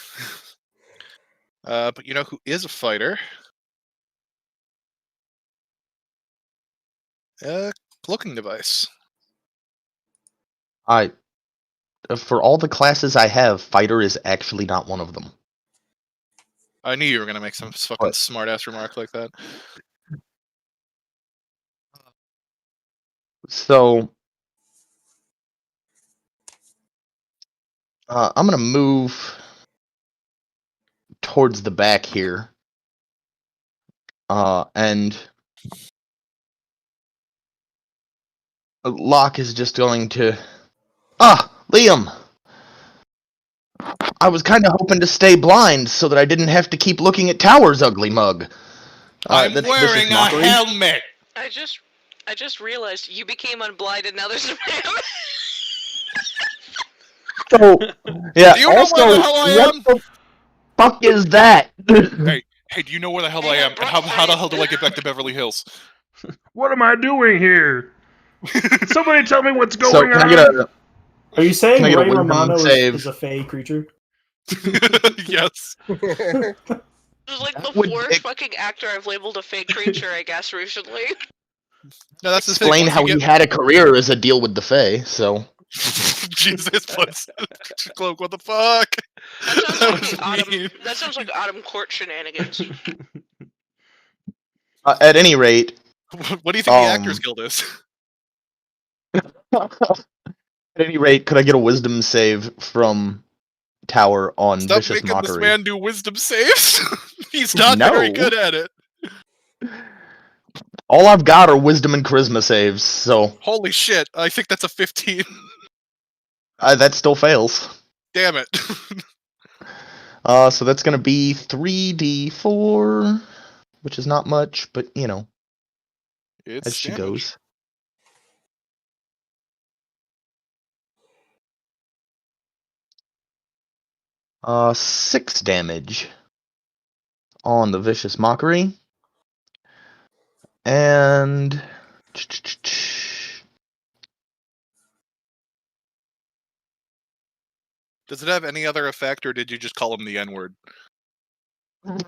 But you know who is a fighter? Cloaking device. For all the classes I have, fighter is actually not one of them. I knew you were going to make some fucking What? smart-ass remark like that. So, I'm gonna move towards the back here, and Locke is just going to. Liam! I was kind of hoping to stay blind so that I didn't have to keep looking at Tower's ugly mug. I'm That's wearing vicious a mockery. helmet! I just realized you became unblind and now there's a man. So, yeah. Do you know Also, where the hell I what am? the fuck is that? Hey, do you know where the hell Hey, I I am? And brought how the you- hell do I get back to Beverly Hills? What am I doing here? Somebody tell me what's So going can on. I get a? Are you saying Can I get a Ray wisdom Romano save? is a fey creature? Yes. This is like That the would fourth ex- fucking actor I've labeled a fake creature, I guess, recently. No, that's the thing. Explain Once how you he had a career as a deal with the Fae. So Jesus, Cloak, what the fuck? That sounds That like was Autumn. mean. That sounds like Autumn Court shenanigans. at any rate, What do you think the Actors Guild is? could I get a wisdom save from Tower on Stop vicious making this mockery? man do wisdom saves. He's not very No. good at it. All I've got are wisdom and charisma saves, so Holy shit, I think that's a 15. that still fails. Damn it. So that's gonna be 3d4, which is not much, but you know, It's as she damage. goes. 6 damage on the vicious mockery, and Does it have any other effect, or did you just call him the N-word?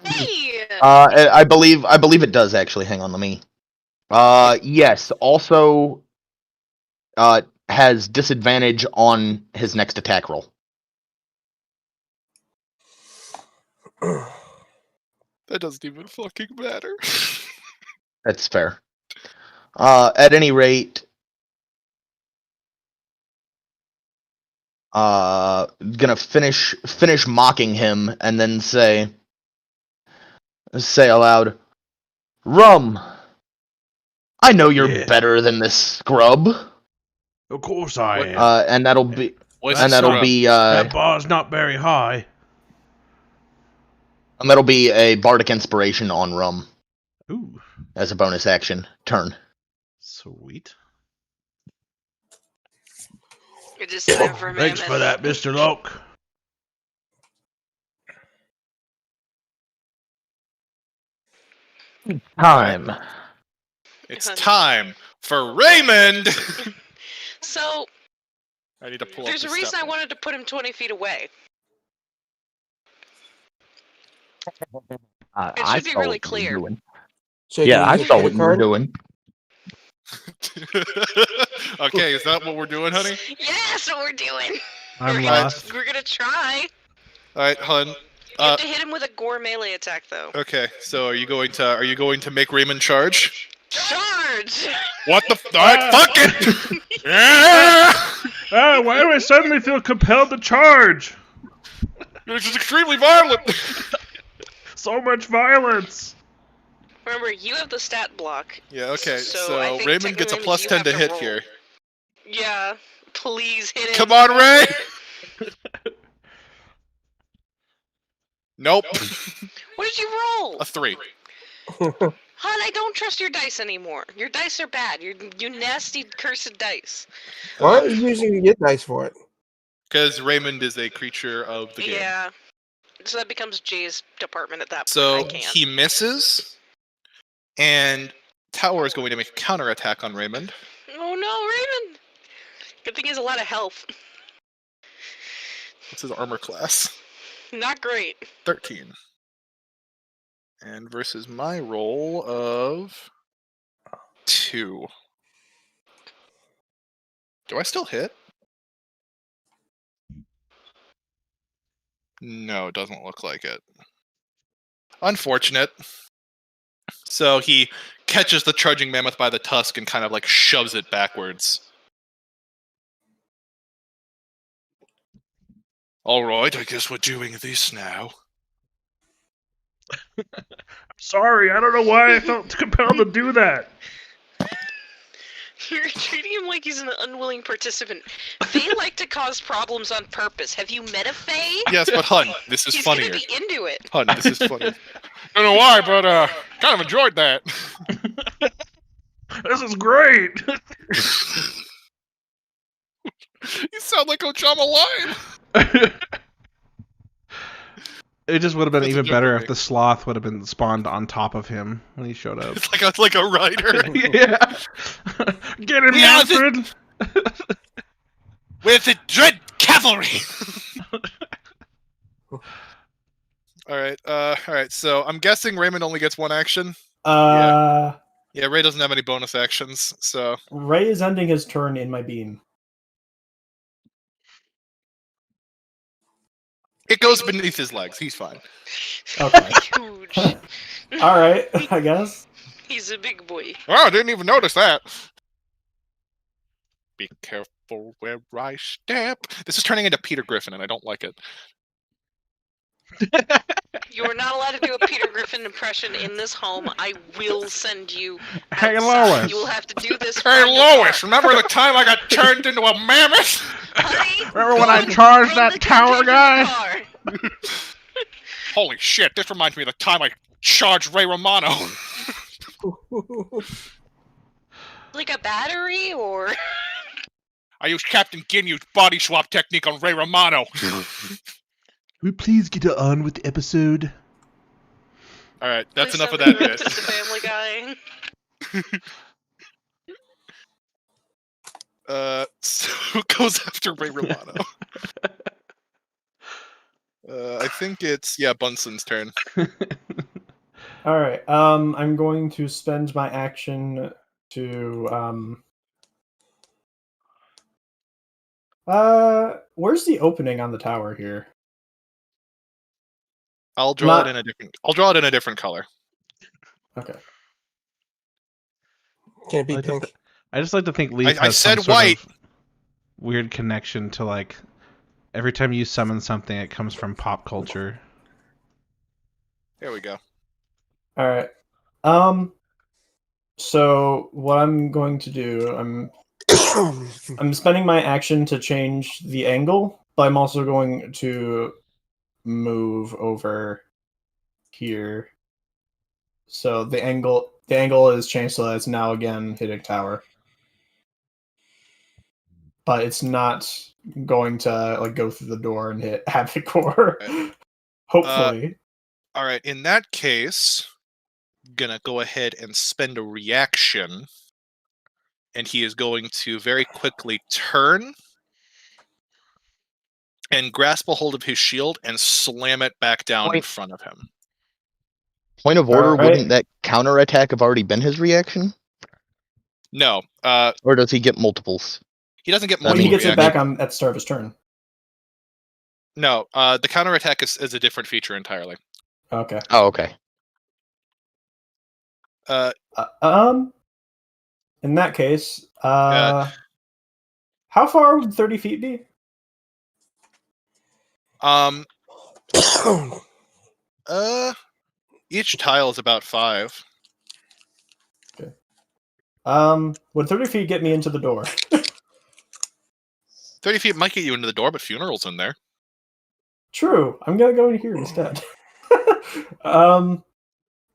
Hey! I believe it does actually. Hang on, let me. Yes. Also, has disadvantage on his next attack roll. That doesn't even fucking matter. That's fair. At any rate, gonna finish mocking him and then say aloud, "Rum, I know you're Yeah. better than this scrub." Of course I am. And that'll be What's That's the not- scrub? that bar's not very high. and that'll be a bardic inspiration on Rum Ooh, as a bonus action turn. sweet. It is time for Thanks for that, Mr. Locke. Time. It's time for Raymond! So, I need to pull there's a up the reason step. I wanted to put him 20 feet away. It should be saw really what you were clear. doing. So Yeah, you I use saw a what you were card? doing. Okay, is that what we're doing, honey? Yeah, that's what we're doing. I'm We're- lost. We're gonna try. Alright, hun. You have to hit him with a gore melee attack, though. Okay, so are you going to make Raymond charge? Charge! What the alright, fuck it! Yeah! Why do I suddenly feel compelled to charge? This is extremely violent! So much violence. Remember, you have the stat block. Yeah, okay, So I so think Raymond gets a technically plus you 10 have to to hit roll. here. Yeah, please hit him. Come on, Ray! Nope. What did you roll? A 3. Hun, I don't trust your dice anymore. Your dice are bad. You nasty, cursed dice. Why aren't you using your dice for it? Because Raymond is a creature of the game. Yeah. So that becomes Jay's department at that point. So I can't. he misses, and Tower is going to make a counterattack on Raymond. Oh no, Raymond! Good thing he has a lot of health. What's his armor class? Not great. 13. And versus my roll of 2. Do I still hit? No, it doesn't look like it. Unfortunate. So he catches the charging mammoth by the tusk and kind of like shoves it backwards. Alright, I guess we're doing this now. Sorry, I don't know why I felt compelled to do that. You're treating him like he's an unwilling participant. Fae like to cause problems on purpose. Have you met a Fae? Yes, but hun, this is He's funnier. gonna be into it. Hun, this is funny. I don't know why, but kind of enjoyed that. This is great. You sound like Ochama Lion. It just would have been That's a even joke, better right? if the sloth would have been spawned on top of him when he showed up. It's like a rider. Yeah. Get him, Yeah, Manfred! With the dread cavalry. Alright, so I'm guessing Raymond only gets one action. Yeah, Ray doesn't have any bonus actions, so Ray is ending his turn in my beam. it goes beneath his legs. He's fine. Okay. Huge. All right, I guess. He's a big boy. Oh, I didn't even notice that. Be careful where I step. This is turning into Peter Griffin, and I don't like it. You are not allowed to do a Peter Griffin impression in this home. I will send you Hey, outside. Lois. You will have to do this. Hey, from the Lois, car. remember the time I got turned into a mammoth? Honey, Remember when go I and charged run that the tower container guy? car. Holy shit, this reminds me of the time I charged Ray Romano. Like a battery, or I used Captain Ginyu's body swap technique on Ray Romano. we please get on with the episode? Alright, that's Please enough of send that me bit. to the Family Guy. So who goes after Ray Romano? I think it's, Bunson's turn. All right. I'm going to spend my action to where's the opening on the tower here? I'll draw it in a different color. Okay. Can it be I pink? just like to think Leaf I has some said sort white. of weird connection to, like, every time you summon something, it comes from pop culture. There we go. All right. So what I'm going to do, I'm spending my action to change the angle, but I'm also going to move over here. So the angle is changed so that it's now again hitting tower. But it's not going to like go through the door and hit Havoc Core. Hopefully. Alright, in that case, gonna go ahead and spend a reaction. And he is going to very quickly turn and grasp a hold of his shield and slam it back down in front of him. Point of order, Alright. wouldn't that counterattack have already been his reaction? No, Or does he get multiples? he doesn't get I When multiple he gets it reactions. back at the start of his turn. No, the counterattack is a different feature entirely. Okay. Oh, okay. In that case, how far would 30 feet be? Each tile is about 5. Would 30 feet get me into the door? 30 feet might get you into the door, but Funeral's in there. True. I'm gonna go in here instead.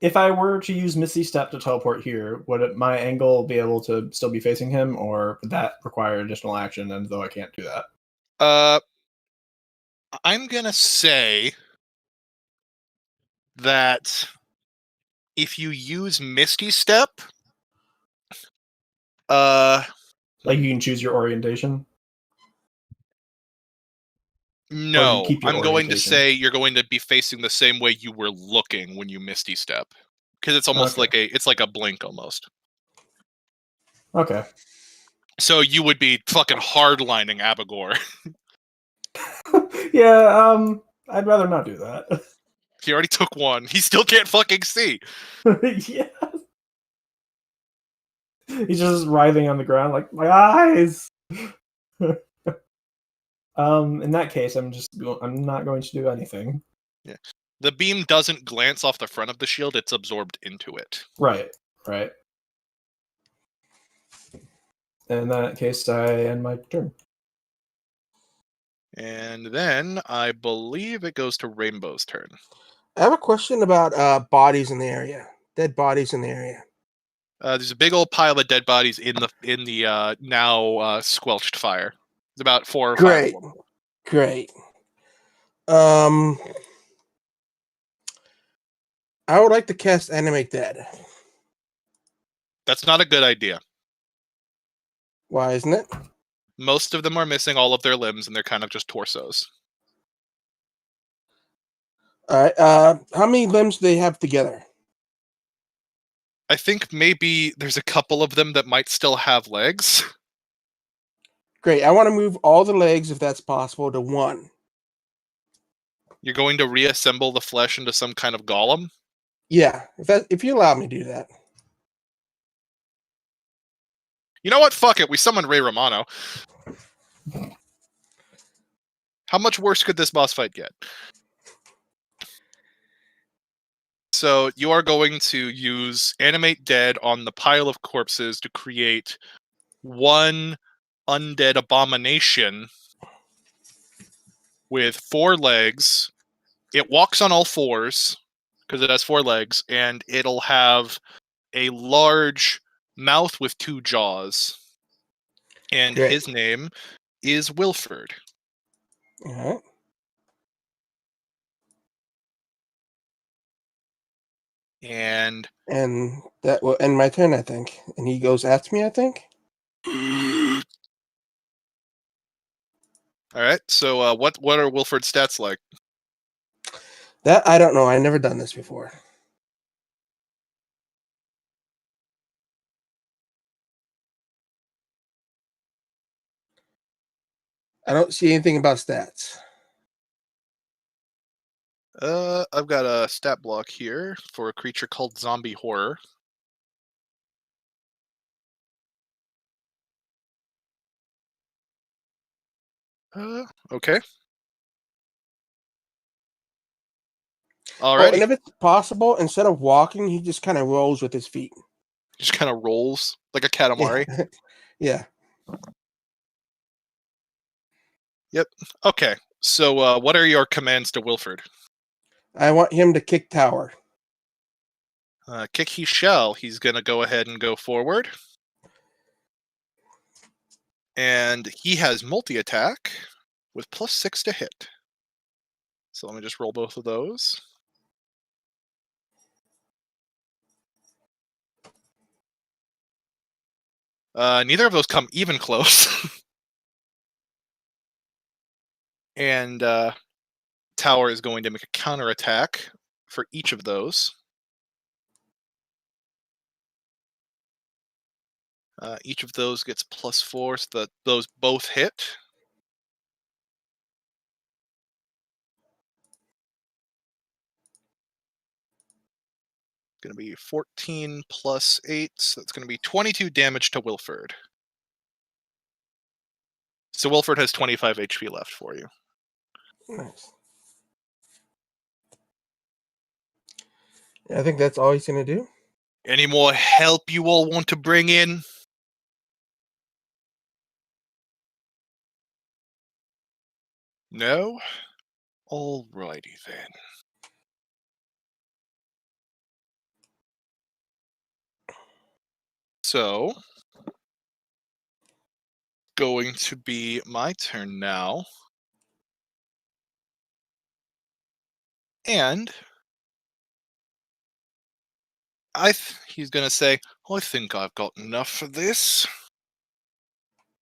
If I were to use Misty Step to teleport here, would my angle be able to still be facing him, or would that require additional action? And though I can't do that, I'm gonna say that if you use Misty Step, Like you can choose your orientation. no, keep your I'm going to orientation? say you're going to be facing the same way you were looking when you Misty Step, because it's almost Okay. like a blink almost. Okay. So you would be fucking hardlining Abagor. Yeah, I'd rather not do that. He already took one. He still can't fucking see. Yeah. He's just writhing on the ground like, my eyes! In that case, I'm not going to do anything. Yeah. The beam doesn't glance off the front of the shield, it's absorbed into it. Right. In that case, I end my turn. And then I believe it goes to Rainbow's turn. I have a question about bodies in the area. Dead bodies in the area. There's a big old pile of dead bodies in the now squelched fire. It's about 4 or 5 Great. of them. Great. I would like to cast Animate Dead. That's not a good idea. Why isn't it? Most of them are missing all of their limbs, and they're kind of just torsos. All right. How many limbs do they have together? I think maybe there's a couple of them that might still have legs. Great. I want to move all the legs, if that's possible, to one. You're going to reassemble the flesh into some kind of golem? Yeah, if you allow me to do that. You know what? Fuck it. We summon Ray Romano. How much worse could this boss fight get? So you are going to use Animate Dead on the pile of corpses to create one undead abomination with 4 legs. It walks on all 4s because it has 4 legs, and it'll have a large mouth with 2 jaws. And Great. his name is Wilford. All right. And that will end my turn, I think. And he goes after me, I think. all right. So what are Wilford's stats like? That I don't know. I've never done this before. I don't see anything about stats. I've got a stat block here for a creature called Zombie Horror. Okay. Oh, Alrighty. and if it's possible, instead of walking, he just kind of rolls with his feet. Just kind of rolls like a Katamari. Yeah. Yep. Okay. So what are your commands to Wilford? I want him to kick tower. Kick he shall. He's going to go ahead and go forward. And he has multi-attack with +6 to hit. So let me just roll both of those. Neither of those come even close. And Tower is going to make a counterattack for each of those. Each of those gets +4, so that those both hit. Going to be 14 plus 8, so it's going to be 22 damage to Wilford. So Wilford has 25 HP left for you. Nice. I think that's all he's going to do. Any more help you all want to bring in? No? Alrighty then. So, going to be my turn now. And He's gonna say, I think I've got enough for this.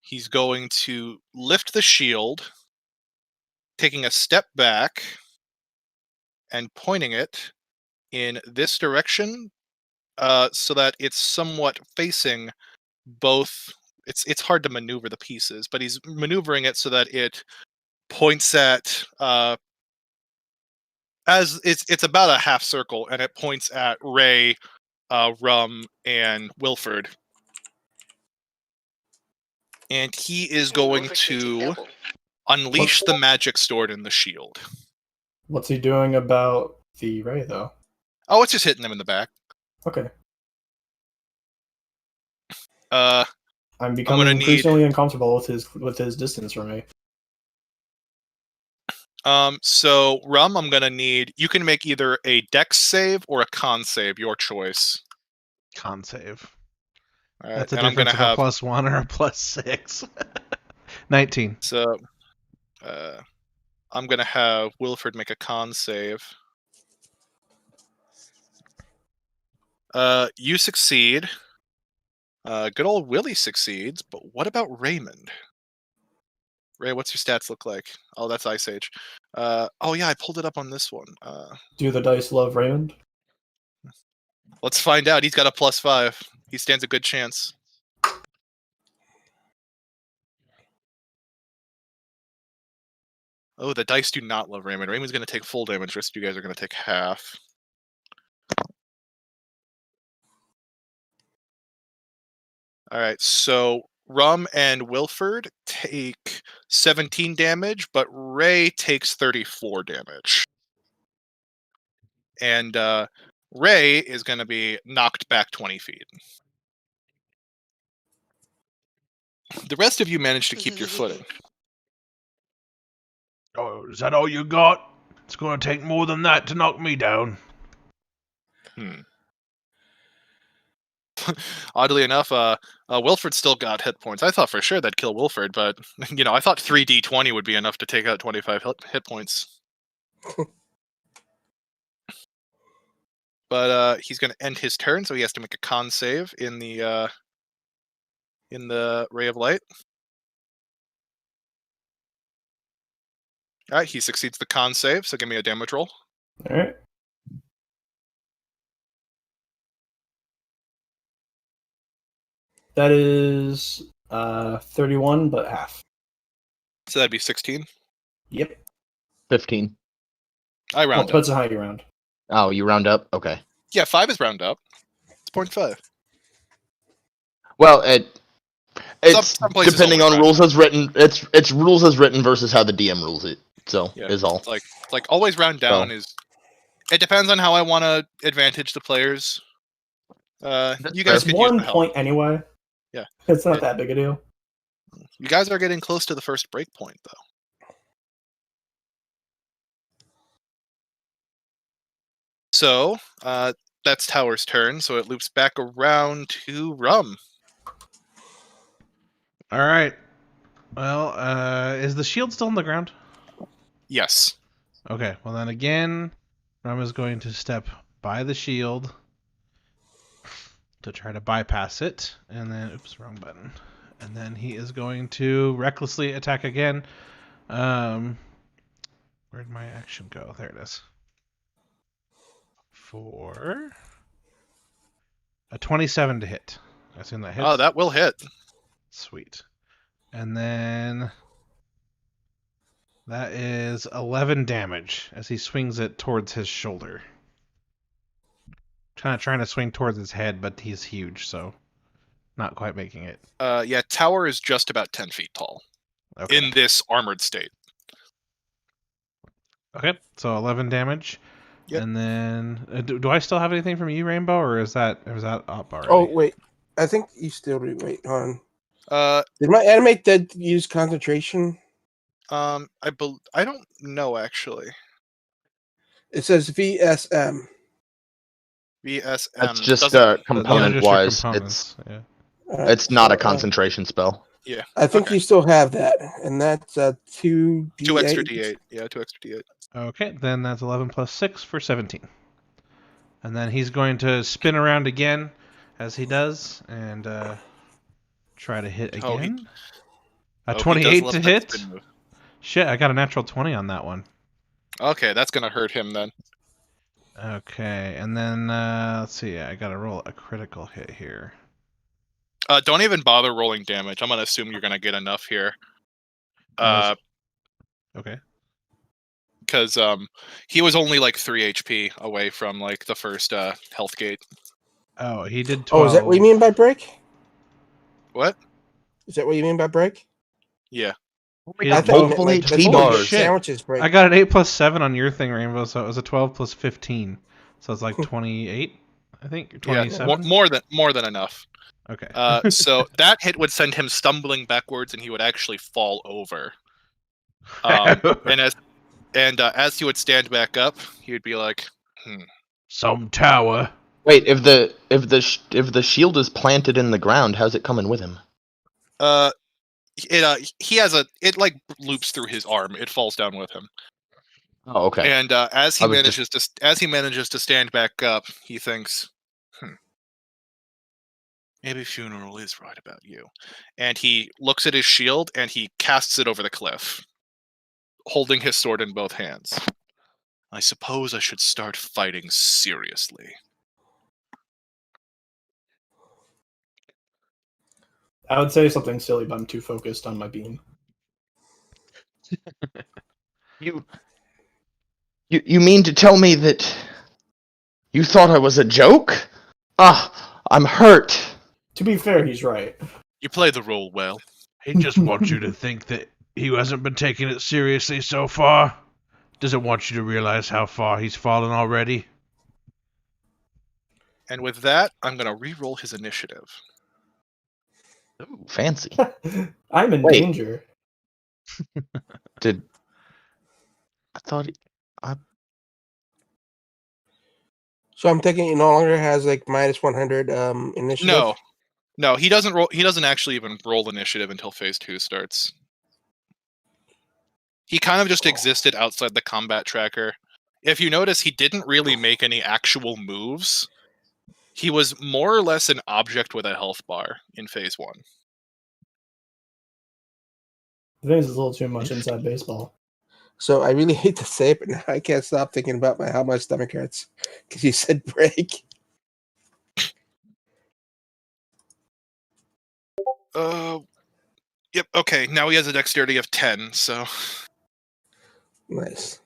He's going to lift the shield, taking a step back, and pointing it in this direction, so that it's somewhat facing both. It's hard to maneuver the pieces, but he's maneuvering it so that it points at as it's about a half circle, and it points at Ray, Rum, and Wilford. And he is going Wilford can do to double. unleash the magic stored in the shield. What's he doing about the ray, though? Oh, it's just hitting him in the back. Okay. Uh, I'm becoming gonna increasingly uncomfortable with his distance from me. So Rum, I'm gonna need you can make either a dex save or a con save, your choice. Con save. All right, That's a and I'm difference gonna of have a +1 or a +6. 19. so. I'm gonna have Wilford make a con save. You succeed. Good old Willie succeeds, but what about Raymond? Ray, what's your stats look like? Oh, that's Ice Age. Oh yeah, I pulled it up on this one. Do the dice love Raymond? Let's find out. He's got a +5. He stands a good chance. Oh, the dice do not love Raymond. Raymond's going to take full damage. The rest of you guys are going to take half. All right, so Rum and Wilford take 17 damage, but Ray takes 34 damage. And Ray is going to be knocked back 20 feet. The rest of you managed to keep your footing. Oh, is that all you got? It's going to take more than that to knock me down. Oddly enough, Wilford still got hit points. I thought for sure that'd kill Wilford, but I thought 3d20 would be enough to take out 25 hit points. But he's going to end his turn, so he has to make a con save in the ray of light. All right, he succeeds the con save, so give me a damage roll. All right. That is 31, but half. So that'd be 16. Yep. 15. I round up. Depends on how you round. Oh, you round up? Okay. Yeah, 5 is round up. It's 0.5. Well, it's Some places depending always on round rules as written. It's rules as written versus how the DM rules it. So Yeah, is all. It's like always round down is. It depends on how I want to advantage the players. You guys It's can use the 1 help. point anyway. Yeah. It's not that big a deal. You guys are getting close to the first break point, though. So, that's Tower's turn, so it loops back around to Rum. All right. Well, is the shield still on the ground? Yes. Okay. Well, then again, Rum is going to step by the shield to try to bypass it, and then oops, wrong button. And then he is going to recklessly attack again. Where'd my action go? There it is. For a 27 to hit. I assume that hits. Oh, that will hit. Sweet. And then that is 11 damage as he swings it towards his shoulder. Kind of trying to swing towards his head, but he's huge, so not quite making it. Yeah, Tower is just about 10 feet tall Okay. in this armored state. Okay, so 11 damage. Yep. And then, do I still have anything from you, Rainbow, or is that up already? Oh wait, I think you still do. Wait, hold on. Uh, Did my animate dead use concentration? I don't know actually. It says VSM. VSM. It's just doesn't- Those are component just your wise. components, yeah. It's not a concentration spell. Yeah. I think Okay. you still have that, and that's 2d8. 2 extra d8. Yeah, 2 extra d8. Okay, then that's 11 plus 6 for 17. And then he's going to spin around again, as he does, and try to hit Oh, again. A he does 28 love to that hit. spin move. Shit, I got a natural 20 on that one. Okay, that's gonna hurt him then. Okay, and then let's see. I gotta roll a critical hit here. Don't even bother rolling damage. I'm gonna assume you're gonna get enough here. Okay. Because he was only like 3 HP away from like the first health gate. Oh, he did 12. Oh, is that what you mean by break? What? Is that what you mean by break? Yeah. He I did thought you 12. meant Multiple like HP that's when Holy you get bars. shit. sandwiches break. I got an 8 plus 7 on your thing, Rainbow, so it was a 12 plus 15. So it's like 28, I think, or Yeah, 27. more than enough. Okay. So that hit would send him stumbling backwards, and he would actually fall over. And as he would stand back up, he would be like, Some tower. Wait, if the shield is planted in the ground, how's it coming with him? he has it like loops through his arm. It falls down with him. Oh, okay. And as he I was manages to stand back up, he thinks, maybe Funeral is right about you. And he looks at his shield and he casts it over the cliff, holding his sword in both hands. I suppose I should start fighting seriously. I would say something silly, but I'm too focused on my beam. You mean to tell me that you thought I was a joke? Ah, I'm hurt. To be fair, he's right. You play the role well. He just wants you to think that he hasn't been taking it seriously so far. Doesn't want you to realize how far he's fallen already. And with that, I'm going to re-roll his initiative. Ooh, fancy. I'm in Wait. danger. So I'm thinking he no longer has like minus 100 initiative. No, he doesn't roll. He doesn't actually even roll initiative until phase 2 starts. He kind of just existed outside the combat tracker. If you notice, he didn't really make any actual moves. He was more or less an object with a health bar in phase 1. I think it's a little too much inside baseball. So I really hate to say it, but now I can't stop thinking about how my stomach hurts because you said break. Yep. Okay. Now he has a dexterity of 10, so Nice.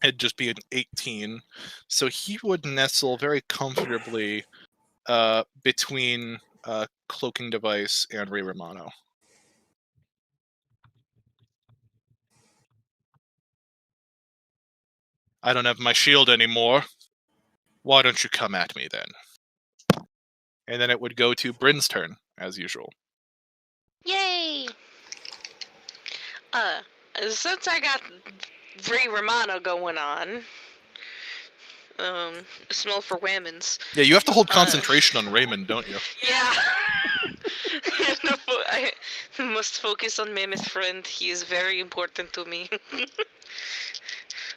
it'd just be an 18. So he would nestle very comfortably between cloaking device and Ray Romano. I don't have my shield anymore. Why don't you come at me then? And then it would go to Bryn's turn, as usual. Yay! Since I got Ray Romano going on, smell for whammons. Yeah, you have to hold concentration on Raymond, don't you? Yeah. I must focus on Mammoth Friend. He is very important to me.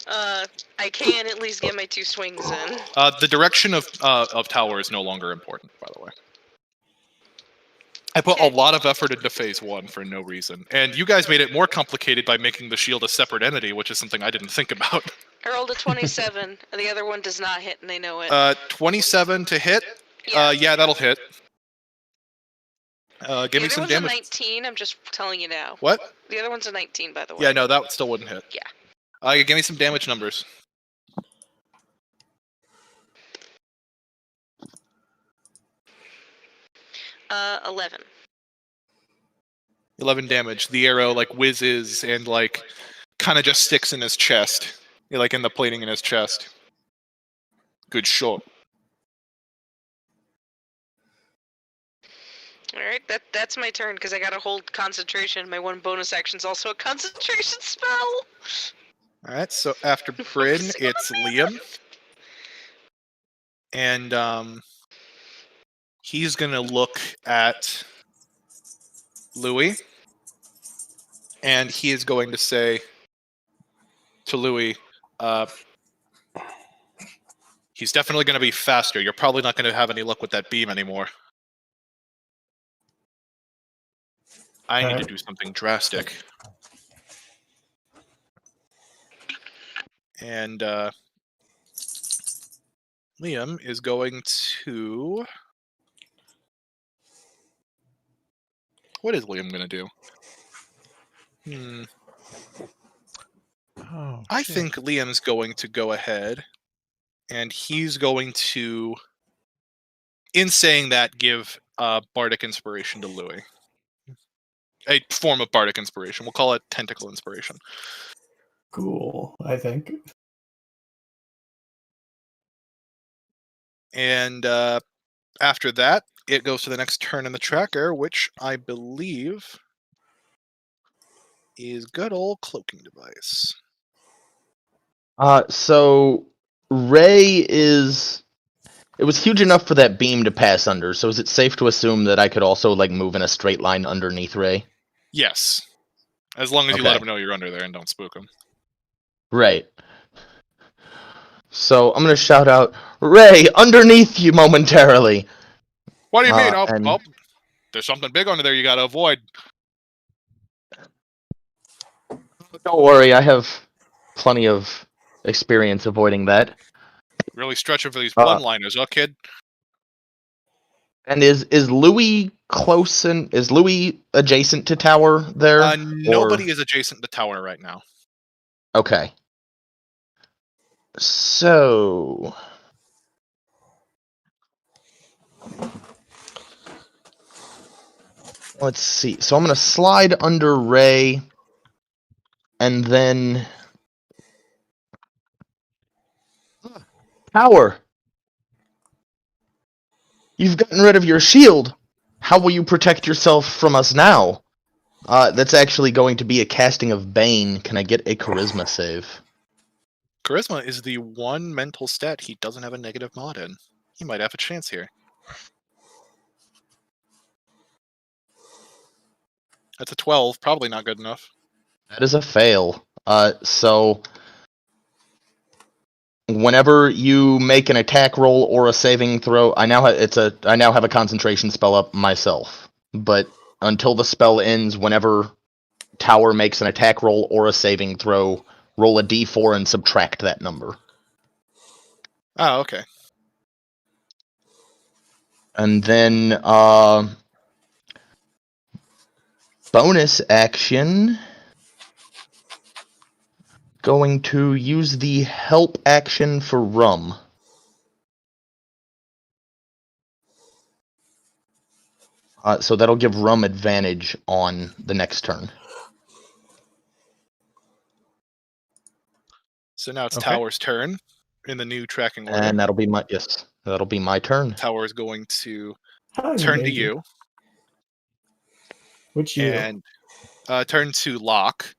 I can at least get my 2 swings in. The direction of tower is no longer important, by the way. I put a lot of effort into phase 1 for no reason, and you guys made it more complicated by making the shield a separate entity, which is something I didn't think about. I rolled a 27, and the other one does not hit, and they know it. 27 to hit? Yeah. Yeah, that'll hit. Give me some The other damage. one's a 19, I'm just telling you now. What? The other one's a 19, by the way. Yeah, no, that still wouldn't hit. Yeah. Give me some damage numbers. Uh, 11. 11 damage. The arrow like whizzes and like kind of just sticks in his chest, like in the plating in his chest. Good shot. Alright, that's my turn, because I gotta hold concentration. My 1 bonus action's also a concentration spell! Alright, so after Bryn, it's Liam. And he's gonna look at Louis. And he is going to He's definitely going to be faster. You're probably not going to have any luck with that beam anymore. I need to do something drastic. And Liam is going to... What is Liam going to do? Oh, I shit. think Liam's going to go ahead, and he's going to, in saying that, give Bardic Inspiration to Louis. A form of Bardic Inspiration. We'll call it Tentacle Inspiration. Cool, I think. And after that, it goes to the next turn in the tracker, which I believe is good old Cloaking Device. So Ray is... It was huge enough for that beam to pass under, so is it safe to assume that I could also, like, move in a straight line underneath Ray? Yes. As long as you let Okay. him know you're under there and don't spook him. Right. So I'm gonna shout out, Ray, underneath you momentarily! What do you mean? and- Oh, there's something big under there you gotta avoid. Don't worry, I have plenty of experience avoiding that. Really stretching for these Uh, one-liners, huh, kid? And is Louis close and is Louis adjacent to tower there? Nobody is adjacent to tower right now. Okay. So let's see. So I'm gonna slide under Ray, and then Tower. You've gotten rid of your shield. How will you protect yourself from us now? That's actually going to be a casting of Bane. Can I get a Charisma save? Charisma is the one mental stat he doesn't have a negative mod in. He might have a chance here. That's a 12, probably not good enough. That is a fail. So whenever you make an attack roll or a saving throw, I now have a concentration spell up myself. But until the spell ends, whenever Tower makes an attack roll or a saving throw, roll a d4 and subtract that number. Oh, okay. And then bonus action, going to use the help action for Rum. So that'll give Rum advantage on the next turn. So now it's Okay. Tower's turn in the new tracking order. And that'll be my turn. Tower is going to Hi, turn to baby. you Which you? and turn to Locke.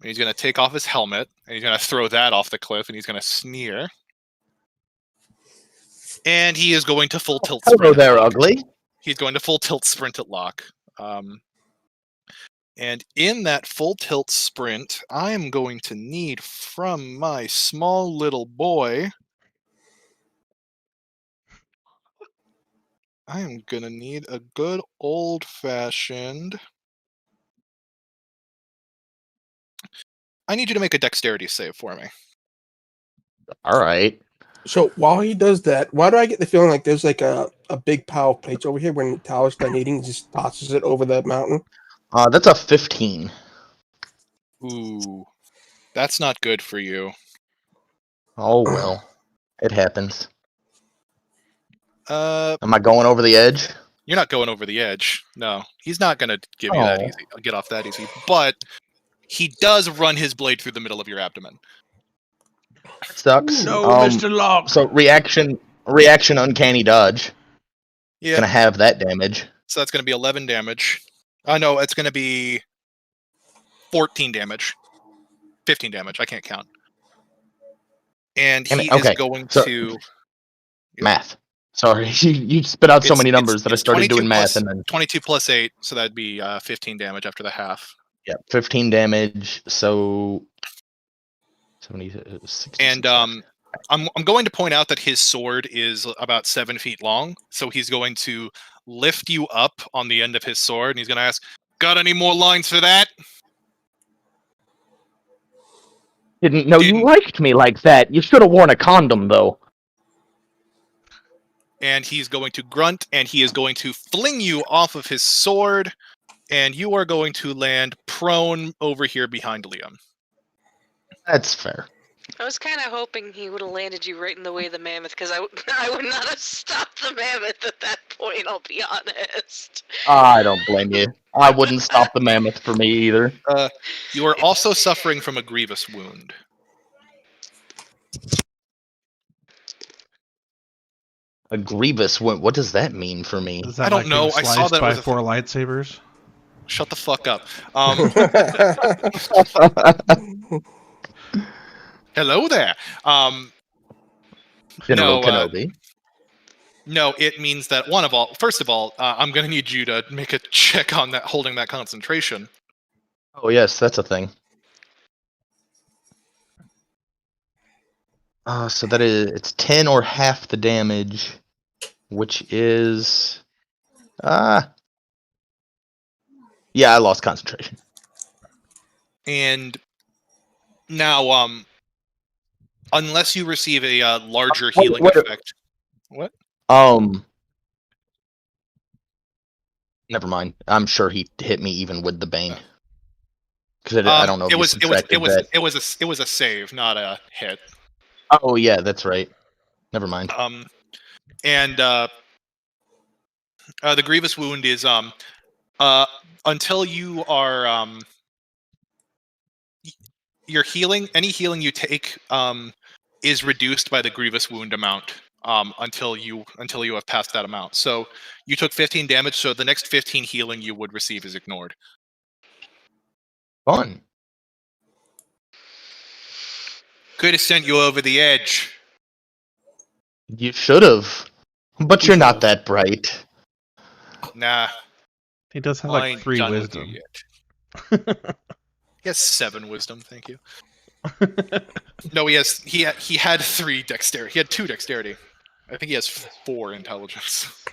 And he's going to take off his helmet and he's going to throw that off the cliff and he's going to sneer. And he is going to full tilt sprint. Hello at there, Locke. ugly. He's going to full tilt sprint at Locke. And in that full tilt sprint, I am going to need from my small little boy. I am going to need a good old fashioned. I need you to make a dexterity save for me. All right. So while he does that, why do I get the feeling like there's like a big pile of plates over here when Tower's done eating, he just tosses it over the mountain? That's a 15. Ooh, that's not good for you. Oh well, it happens. You're Am I going over the edge? not going over the edge. No, he's not going to give you that Oh. easy. Get off that easy. But he does run his blade through the middle of your abdomen. That sucks. No, Mr. Locke. So reaction, uncanny dodge. Yeah. Gonna have that damage. So that's going to be 11 damage. No, it's going to be 14 damage. 15 damage. I can't count. And Damn he it, okay. is going So- to... Math. Sorry, you spit out so It's- many it's- numbers that I it's started 22 doing math plus- and then 22 plus 8, so that'd be 15 damage after the half. yeah, 15 damage. So 70, 60. And I'm going to point out that his sword is about 7 feet long, so he's going to lift you up on the end of his sword, and he's going to ask, "Got any more lines for that?" Didn't know you Didn't. liked me like that. You should have worn a condom, though. And he's going to grunt, and he is going to fling you off of his sword, and you are going to land prone over here behind Liam. That's fair. I was kind of hoping he would have landed you right in the way of the mammoth, because I would not have stopped the mammoth at that point, I'll be honest. I don't blame you. I wouldn't stop the mammoth for me either. You are also suffering from a grievous wound. A grievous wound. What does that mean for me? Is that I don't like know, being I saw sliced that by was a 4 lightsabers? Shut the fuck up. Hello there. General No, Kenobi. No, it means that first of all, I'm going to need you to make a check on that, holding that concentration. Oh yes, that's a thing. So it's 10 or half the damage, which is yeah, I lost concentration. And now, unless you receive a larger healing wait. effect. What? Never mind. I'm sure he hit me even with the bane. Because I don't know if it you was subtracted that. it was a save, not a hit. Oh yeah, that's right. Never mind. And the grievous wound is until you are your healing, any healing you take is reduced by the grievous wound amount until you have passed that amount. So you took 15 damage, so the next 15 healing you would receive is ignored. Fun. Could have sent you over the edge. You should have, but you're not that bright. Nah, He does have I like ain't 3 done with wisdom. you yet. He has 7 wisdom, thank you. No, he had 3 dexterity. He had 2 dexterity. I think he has 4 intelligence.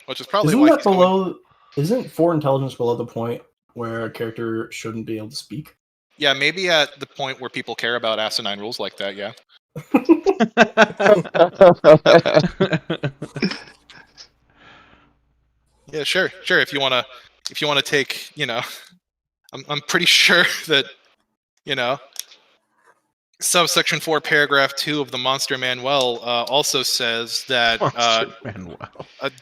Which is probably why Isn't 4 intelligence below the point where a character shouldn't be able to speak? Yeah, maybe at the point where people care about asinine rules like that, yeah. Yeah, sure. If you wanna take, I'm pretty sure that, subsection 4, paragraph 2 of the Monster Manual also says that Manuel.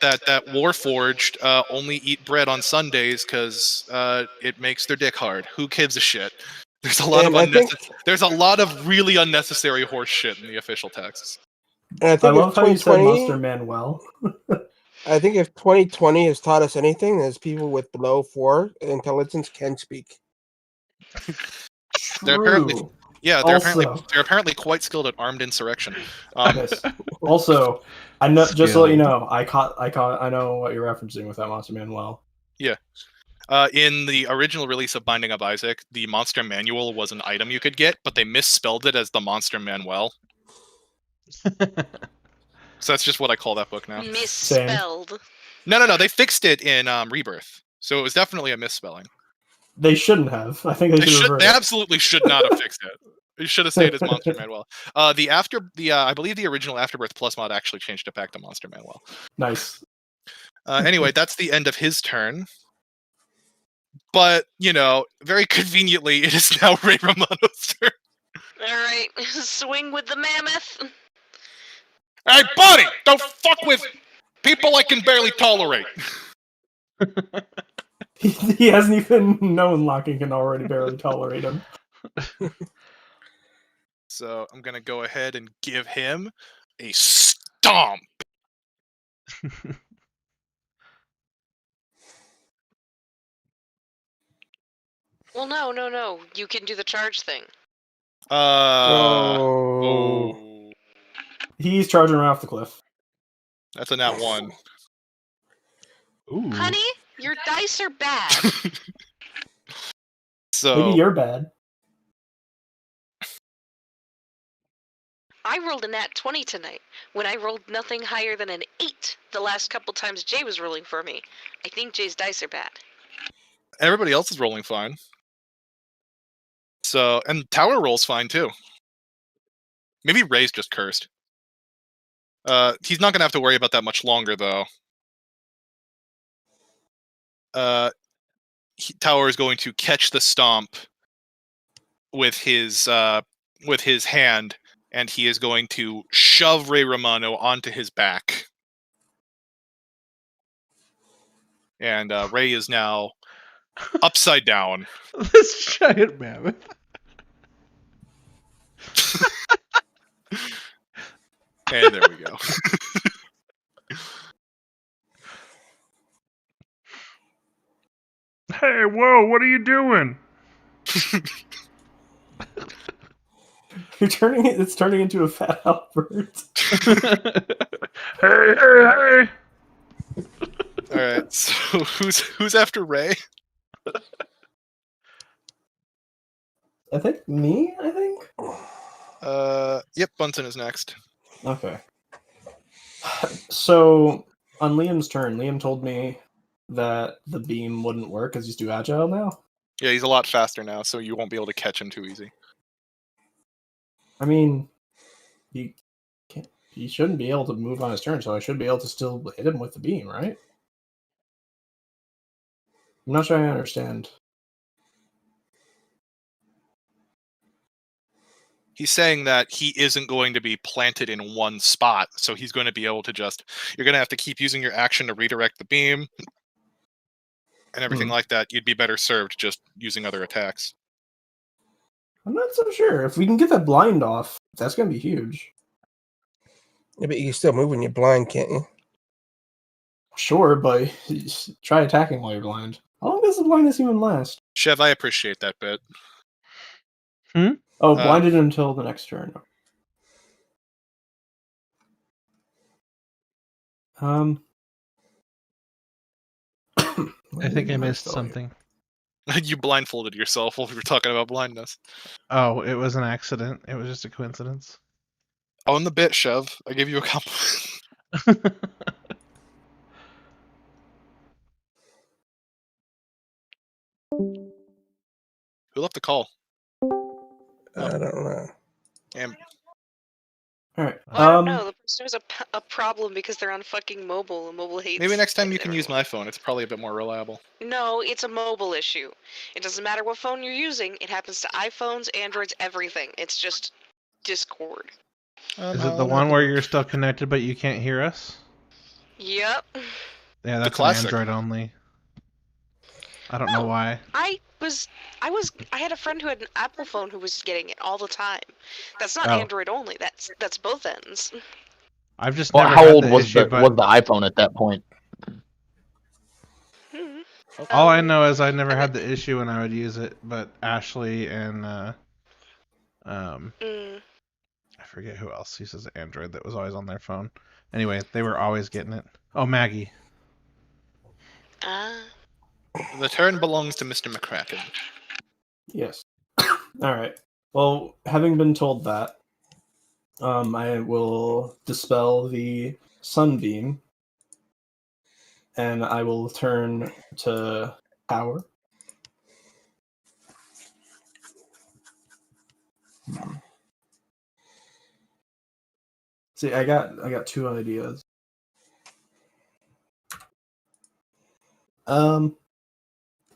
that Warforged only eat bread on Sundays because it makes their dick hard. Who gives a shit? There's a lot there's a lot of really unnecessary horse shit in the official texts. And I I think if love how you said 2020, Monster Manuel. I think if 2020 has taught us anything, is people with below 4 intelligence can speak. They're apparently, True. they're apparently quite skilled at armed insurrection. Yes. Also, I know. Just to let you know, I know what you're referencing with that Monster Manuel. Yeah. In the original release of Binding of Isaac, the Monster Manual was an item you could get, but they misspelled it as the Monster Manual. So that's just what I call that book now. Misspelled. No. They fixed it in Rebirth, so it was definitely a misspelling. They shouldn't have. I think They absolutely should not have fixed it. It should have stayed as Monster Manual. I believe the original Afterbirth Plus mod actually changed it back to Monster Manual. Nice. Anyway, that's the end of his turn. But, very conveniently, it is now Ray Romano's turn. Alright, swing with the mammoth. Hey, buddy! Don't fuck with people I can barely tolerate. He hasn't even known Locking can already barely tolerate him. So I'm going to go ahead and give him a stomp. Well, no. You can do the charge thing. He's charging right off the cliff. That's a nat 1. Ooh. Honey, your dice are bad. So Maybe you're bad. I rolled a nat 20 tonight when I rolled nothing higher than an 8 the last couple times Jay was rolling for me. I think Jay's dice are bad. Everybody else is rolling fine. So, and Tower rolls fine too. Maybe Ray's just cursed. He's not gonna have to worry about that much longer, though. Tower is going to catch the stomp with his hand, and he is going to shove Ray Romano onto his back. And Ray is now upside down. This giant mammoth. And there we go. Hey, whoa! What are you doing? It's turning into a fat Albert. Hey! All right. So who's after Ray? I think me. Yep. Bunsen is next. Okay. So on Liam's turn, Liam told me that the beam wouldn't work because he's too agile now. Yeah, he's a lot faster now, so you won't be able to catch him too easy. I mean, he shouldn't be able to move on his turn, so I should be able to still hit him with the beam, right? I'm not sure I understand. He's saying that he isn't going to be planted in one spot, so he's going to be able to you're going to have to keep using your action to redirect the beam and everything like that. You'd be better served just using other attacks. I'm not so sure. If we can get that blind off, that's going to be huge. Yeah, but you can still move when you're blind, can't you? Sure, but try attacking while you're blind. How long does the blindness even last? Chev, I appreciate that bit. Oh, blinded until the next turn. I think I missed something. You blindfolded yourself while we were talking about blindness. Oh, it was an accident. It was just a coincidence. On the bit, Chev. I gave you a compliment. Who left the call? I don't know. All right. Well, I don't know. The person has a problem because they're on fucking mobile, and mobile hates. Maybe next time you can use my phone. It's probably a bit more reliable. No, it's a mobile issue. It doesn't matter what phone you're using. It happens to iPhones, Androids, everything. It's just Discord. Is it the one where you're still connected but you can't hear us? Yep. Yeah, that's an classic. Android only. I don't know why. I had a friend who had an Apple phone who was getting it all the time. That's not Oh. Android only. That's both ends. I've just Well, never how had old the was issue, the but iPhone at that point? all I know is I never had the issue when I would use it, but Ashley and I forget who else uses Android that was always on their phone. Anyway, they were always getting it. Oh, Maggie. The turn belongs to Mr. McCracken. Yes. All right. Well, having been told that, I will dispel the sunbeam, and I will turn to Tower. See, I got two ideas. I'm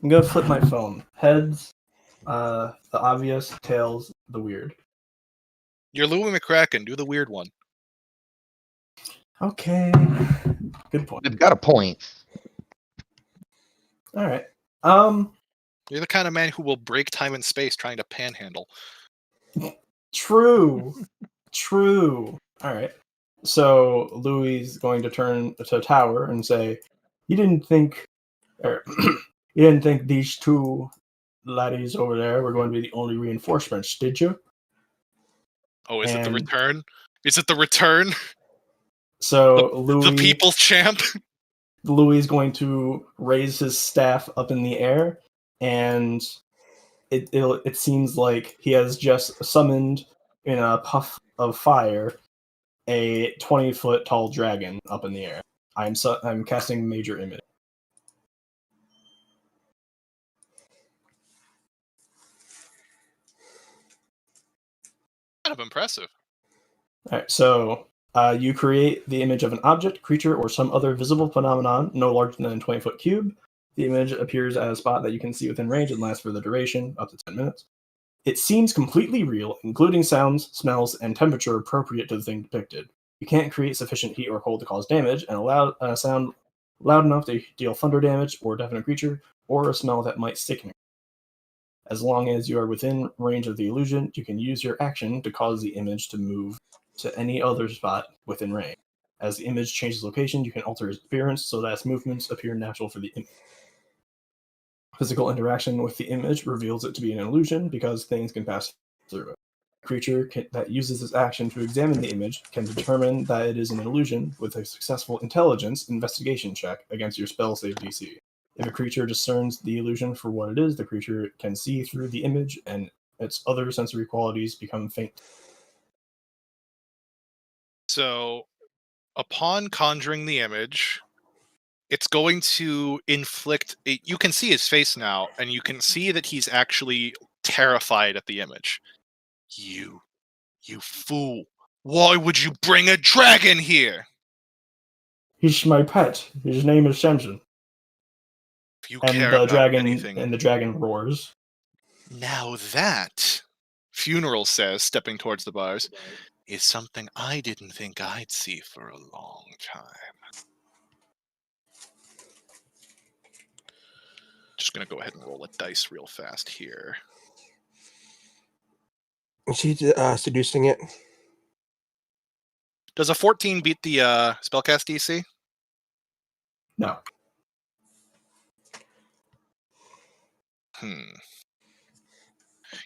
gonna flip my phone. Heads, the obvious. Tails, the weird. You're Louis McCracken. Do the weird one. Okay. Good point. They've got a point. All right. You're the kind of man who will break time and space trying to panhandle. True. All right. So Louis is going to turn to Tower and say, "You didn't think these two laddies over there were going to be the only reinforcements, did you?" Oh, is it the return? Is it the return? So Louis, the people's champ. Louis is going to raise his staff up in the air, and it seems like he has just summoned in a puff of fire, a 20-foot tall dragon up in the air. I'm casting Major Image. Kind of impressive. All right, so you create the image of an object, creature, or some other visible phenomenon no larger than a 20-foot cube. The image appears at a spot that you can see within range and lasts for the duration, up to 10 minutes. It seems completely real, including sounds, smells, and temperature appropriate to the thing depicted. You can't create sufficient heat or cold to cause damage, and a sound loud enough to deal thunder damage or deafen a creature, or a smell that might stick in it. As long as you are within range of the illusion, you can use your action to cause the image to move to any other spot within range. As the image changes location, you can alter its appearance so that its movements appear natural for the image. Physical interaction with the image reveals it to be an illusion because things can pass through it. A creature that uses this action to examine the image can determine that it is an illusion with a successful intelligence investigation check against your spell save DC. If a creature discerns the illusion for what it is, the creature can see through the image and its other sensory qualities become faint. So, upon conjuring the image, it's going to inflict. You can see his face now, and you can see that he's actually terrified at the image. You fool! Why would you bring a dragon here? He's my pet. His name is Samson. If you And care the about dragon anything, and the dragon roars. now that, Funeral says, stepping towards the bars, is something I didn't think I'd see for a long time. Just gonna go ahead and roll a dice real fast here. Is she seducing it? Does a 14 beat the spellcast DC? No.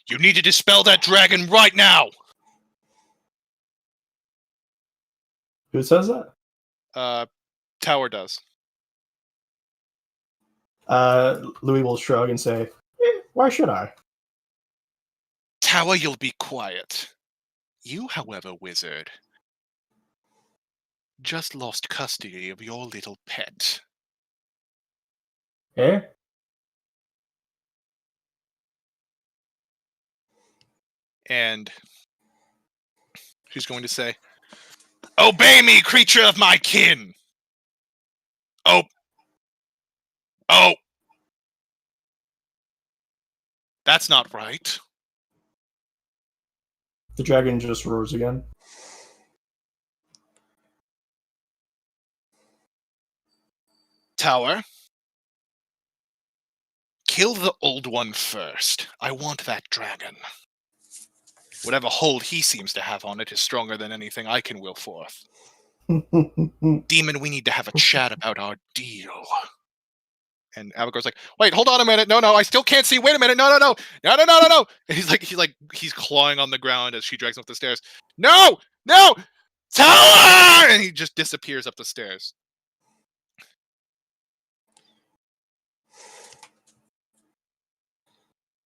You need to dispel that dragon right now! Who says that? Tower does. Louis will shrug and say, why should I? Tower, you'll be quiet. You, however, wizard, just lost custody of your little pet. Eh? And she's going to say, obey me, creature of my kin! Oh. That's not right. The dragon just roars again. Tower, kill the old one first. I want that dragon. Whatever hold he seems to have on it is stronger than anything I can will forth. Demon, we need to have a chat about our deal. And Avagor's like, wait, hold on a minute. No, I still can't see. Wait a minute. No. And he's clawing on the ground as she drags him up the stairs. No! Tower! And he just disappears up the stairs.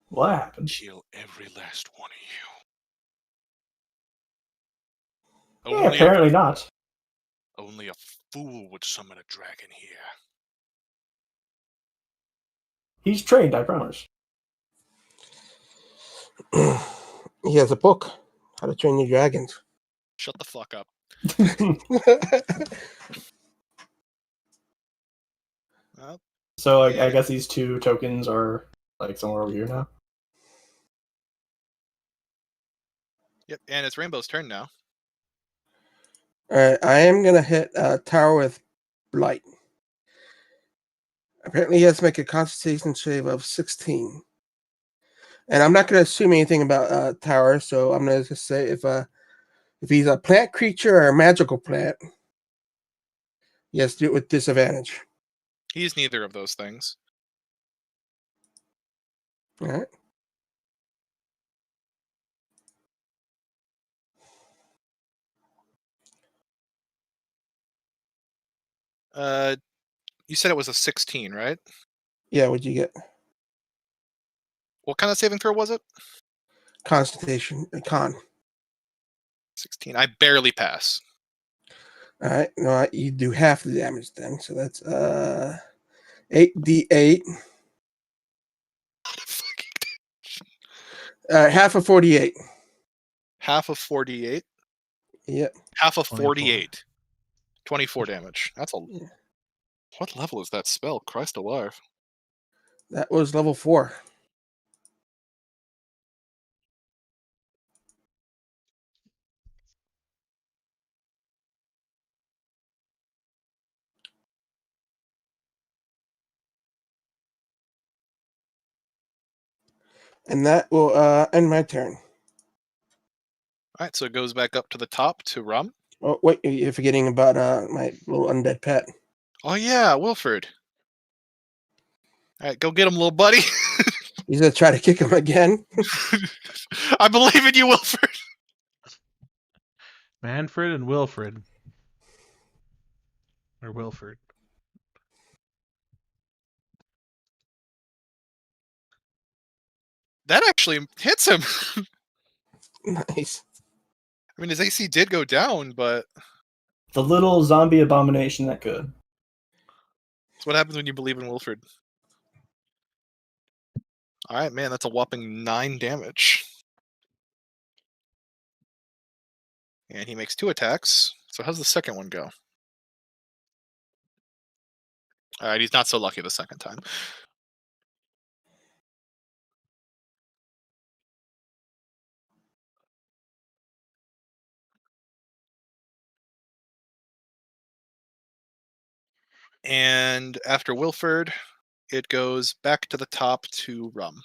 What happened? Kill every last one of you. Yeah, apparently not. Only a fool would summon a dragon here. He's trained, I promise. He has a book, How to Train Your Dragons. Shut the fuck up. Well, So I guess these two tokens are like somewhere over here now. yep, and it's Rainbow's turn now. Alright, I am gonna hit Tower with Blight. Apparently he has to make a Constitution save of 16. And I'm not gonna assume anything about Tower, so I'm gonna just say if he's a plant creature or a magical plant, he has to do it with disadvantage. He's neither of those things. Alright. You said it was a 16, right? Yeah, what'd you get? What kind of saving throw was it? Constitution, con. 16. I barely pass. All right. No, you do half the damage then. So that's 8d8. Half of 48. Half of 48. Yep. Half of 24. 48. 24 damage. That's a. Yeah. What level is that spell? Christ alive. That was level 4. And that will end my turn. All right, so it goes back up to the top to Rum. Oh, wait, you're forgetting about my little undead pet. Oh yeah, Wilford. All right, go get him, little buddy. He's going to try to kick him again. I believe in you, Wilford. Manfred and Wilfred. Or Wilford. That actually hits him. Nice. I mean, his AC did go down, but The little zombie abomination that could. that's what happens when you believe in Wilford. All right, man, that's a whopping 9 damage. And he makes 2 attacks. So how's the second one go? All right, he's not so lucky the second time. And after Wilford, it goes back to the top to Rum.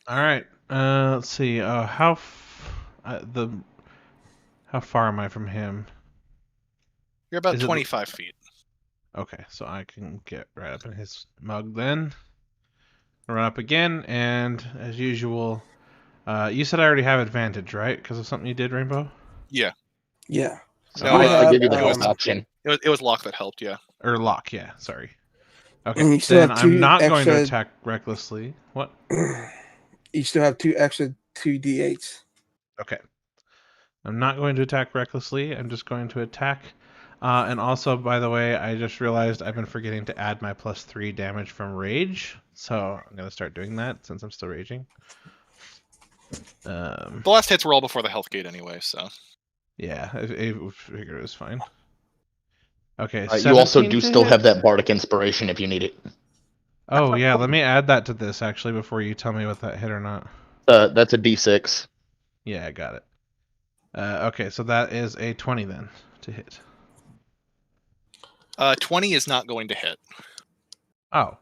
All right. Let's see. How far am I from him? You're about Is it- 25 feet. Okay, so I can get right up in his mug then. Run up again, and as usual, you said I already have advantage, right? Because of something you did, Rainbow? Yeah. Yeah. So No, I give you the it first was- option. It was Locke that helped, yeah. Or lock, yeah. Sorry. Okay, And you still then have I'm two not going to extra- attack recklessly. What? You still have 2 extra 2d8s. Okay. I'm not going to attack recklessly. I'm just going to attack. And also, by the way, I just realized I've been forgetting to add my +3 damage from rage. So I'm going to start doing that since I'm still raging. The last hits were all before the health gate anyway, so. Yeah, I figured it was fine. Okay, You also 17 do to still hit? have that bardic inspiration if you need it. Oh, yeah, let me add that to this, actually, before you tell me what that hit or not. That's a d6. Yeah, I got it. Okay, so that is a 20 then to hit. 20 is not going to hit. Oh,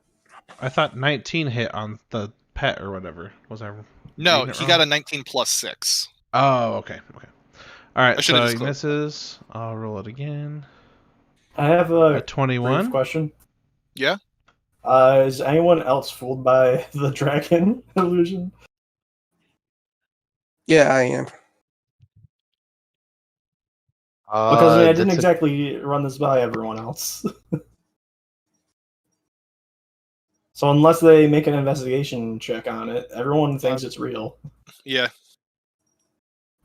I thought 19 hit on the pet or whatever. Was I? No, reading it he wrong? got a 19 plus 6. Oh, okay, okay. All I right, should've so he disclosed misses. I'll roll it again. I have A a brief 21. question. Yeah? Is anyone else fooled by the dragon illusion? Yeah, I am. Because I didn't That's exactly run this by everyone else. So unless they make an investigation check on it, everyone thinks it's real, Yeah.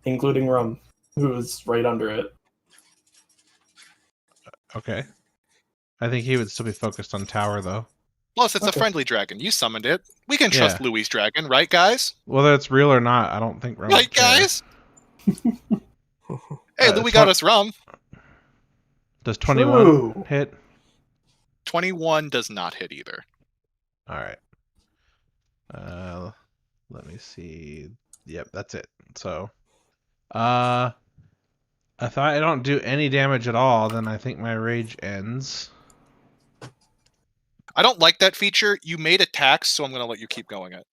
including Rum, who is right under it. Okay. I think he would still be focused on tower, though. Plus, it's a Okay. friendly dragon. You summoned it. We can trust Yeah. Louis' dragon, right, guys? Whether it's real or not, I don't think Rum Right, would care. guys? Hey, Louis got us rum. Does 21 True. hit? 21 does not hit either. All right. Let me see. Yep, that's it. So, if I don't do any damage at all, then I think my rage ends. I don't like that feature. You made attacks, so I'm going to let you keep going it.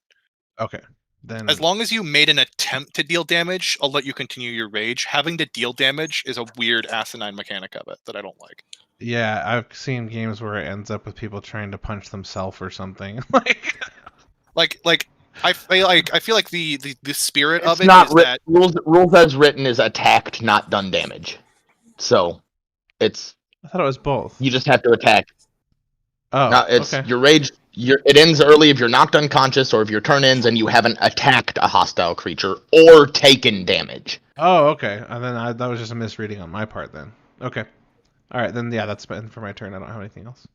Okay. Then As long as you made an attempt to deal damage, I'll let you continue your rage. Having to deal damage is a weird asinine mechanic of it that I don't like. yeah, I've seen games where it ends up with people trying to punch themselves or something. Like I feel like the spirit It's of it not is that rules as written is attacked, not done damage. So it's I thought it was both. you just have to attack. Oh, No, it's okay. your rage. it ends early if you're knocked unconscious or if your turn ends and you haven't attacked a hostile creature or taken damage. Oh, okay. And then that was just a misreading on my part then. Okay. All right, then yeah, that's been for my turn. I don't have anything else.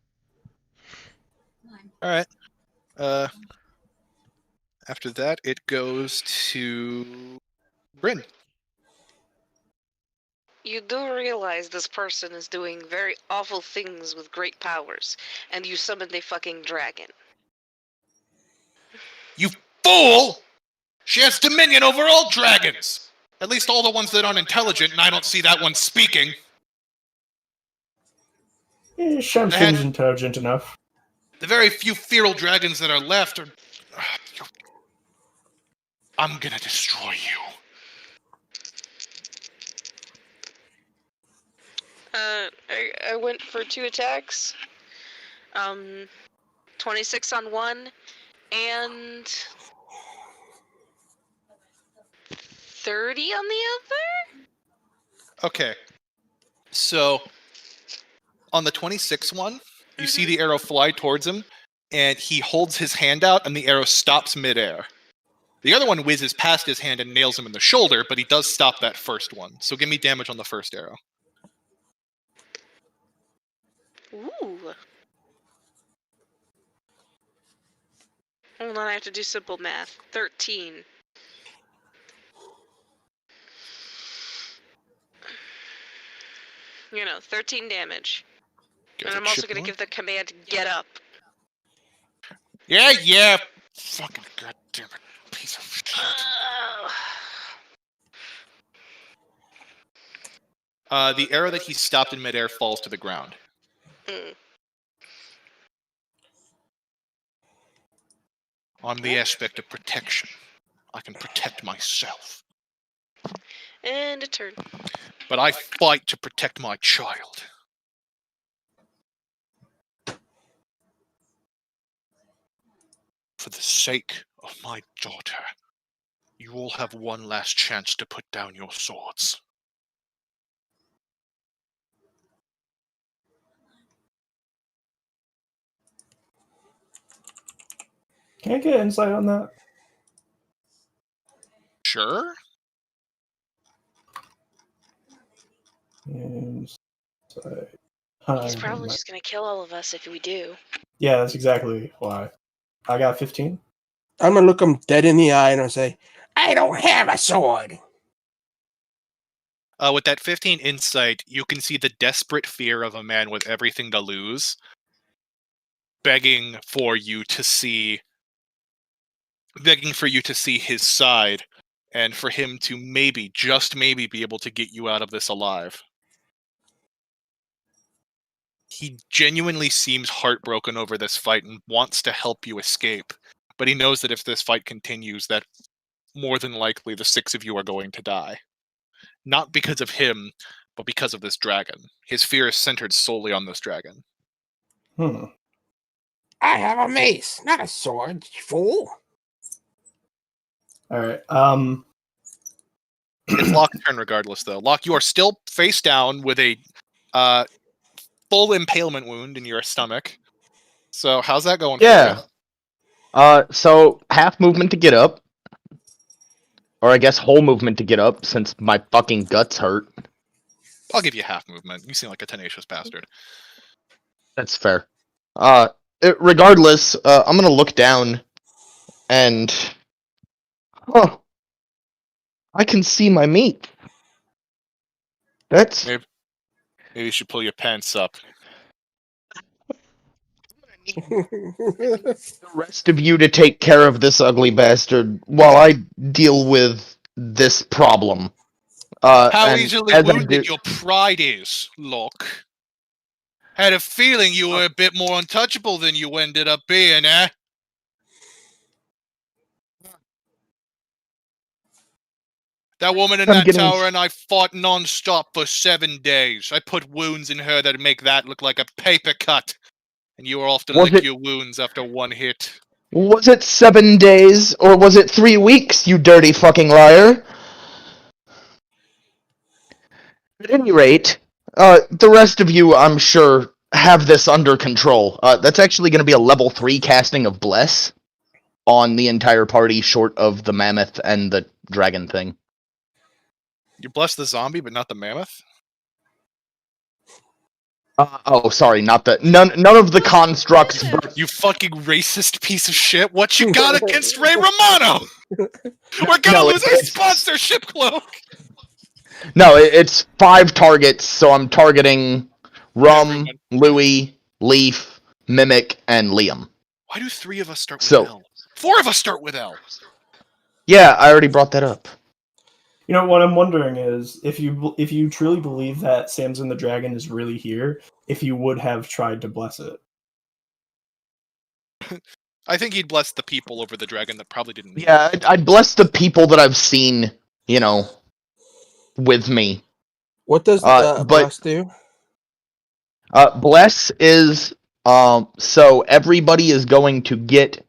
All right. After that, it goes to Bryn. You do realize this person is doing very awful things with great powers, and you summoned a fucking dragon. You fool! She has dominion over all dragons! At least all the ones that aren't intelligent, and I don't see that one speaking. Shem I had- seems intelligent enough. The very few feral dragons that are left are... I'm gonna destroy you. I went for 2 attacks. 26 on one, and 30 on the other? Okay. So, on the 26th one, you see the arrow fly towards him, and he holds his hand out, and the arrow stops midair. The other one whizzes past his hand and nails him in the shoulder, but he does stop that first one. So give me damage on the first arrow. Ooh. Hold on, I have to do simple math. 13. You know, 13 damage. Get And the I'm also chip going to on. give the command, get up. Yeah. Fucking goddamn it. Piece of shit. The arrow that he stopped in midair falls to the ground. I'm the aspect of protection. I can protect myself. And a turn. But I fight to protect my child. For the sake of my daughter, you all have one last chance to put down your swords. Can I get insight on that? Sure? Insight. He's probably just going to kill all of us if we do. Yeah, that's exactly why. I got 15. I'm gonna look him dead in the eye and I'll say, I don't have a sword. With that 15 insight, you can see the desperate fear of a man with everything to lose, begging for you to see his side, and for him to maybe, just maybe, be able to get you out of this alive. He genuinely seems heartbroken over this fight and wants to help you escape, but he knows that if this fight continues, that more than likely the 6 of you are going to die. Not because of him, but because of this dragon. His fear is centered solely on this dragon. I have a mace, not a sword, you fool. Alright, It's Locke's turn regardless, though. Locke, you are still face down with a full impalement wound in your stomach. So how's that going for you? So half movement to get up. Or I guess whole movement to get up, since my fucking guts hurt. I'll give you half movement. You seem like a tenacious bastard. That's fair. Regardless, I'm gonna look down, and... Oh, I can see my meat. That's... Maybe you should pull your pants up. The rest of you to take care of this ugly bastard while I deal with this problem. How and easily as I wounded do- your pride is, Locke. Had a feeling you were a bit more untouchable than you ended up being, eh? That woman in I'm that getting- tower and I fought non-stop for 7 days. I put wounds in her that make that look like a paper cut. And you were off to Was lick it- your wounds after one hit. Was it 7 days, or was it 3 weeks, you dirty fucking liar? At any rate, the rest of you, I'm sure, have this under control. That's actually going to be a level 3 casting of Bless on the entire party, short of the mammoth and the dragon thing. You bless the zombie, but not the mammoth? Sorry, not the none of the constructs, but You fucking racist piece of shit. What you got against Ray Romano? We're gonna No, lose our it's- sponsorship, Cloak! no, it's 5 targets, so I'm targeting Rum, Everyone. Louis, Leaf, Mimic, and Liam. Why do 3 of us start with So- L? 4 of us start with L! Yeah, I already brought that up. You know what I'm wondering is if you truly believe that Samson the Dragon is really here, if you would have tried to bless it. I think he'd bless the people over the dragon that probably didn't need it. Yeah, I'd bless the people that I've seen, with me. What does but- Bless do? Bless is so everybody is going to get,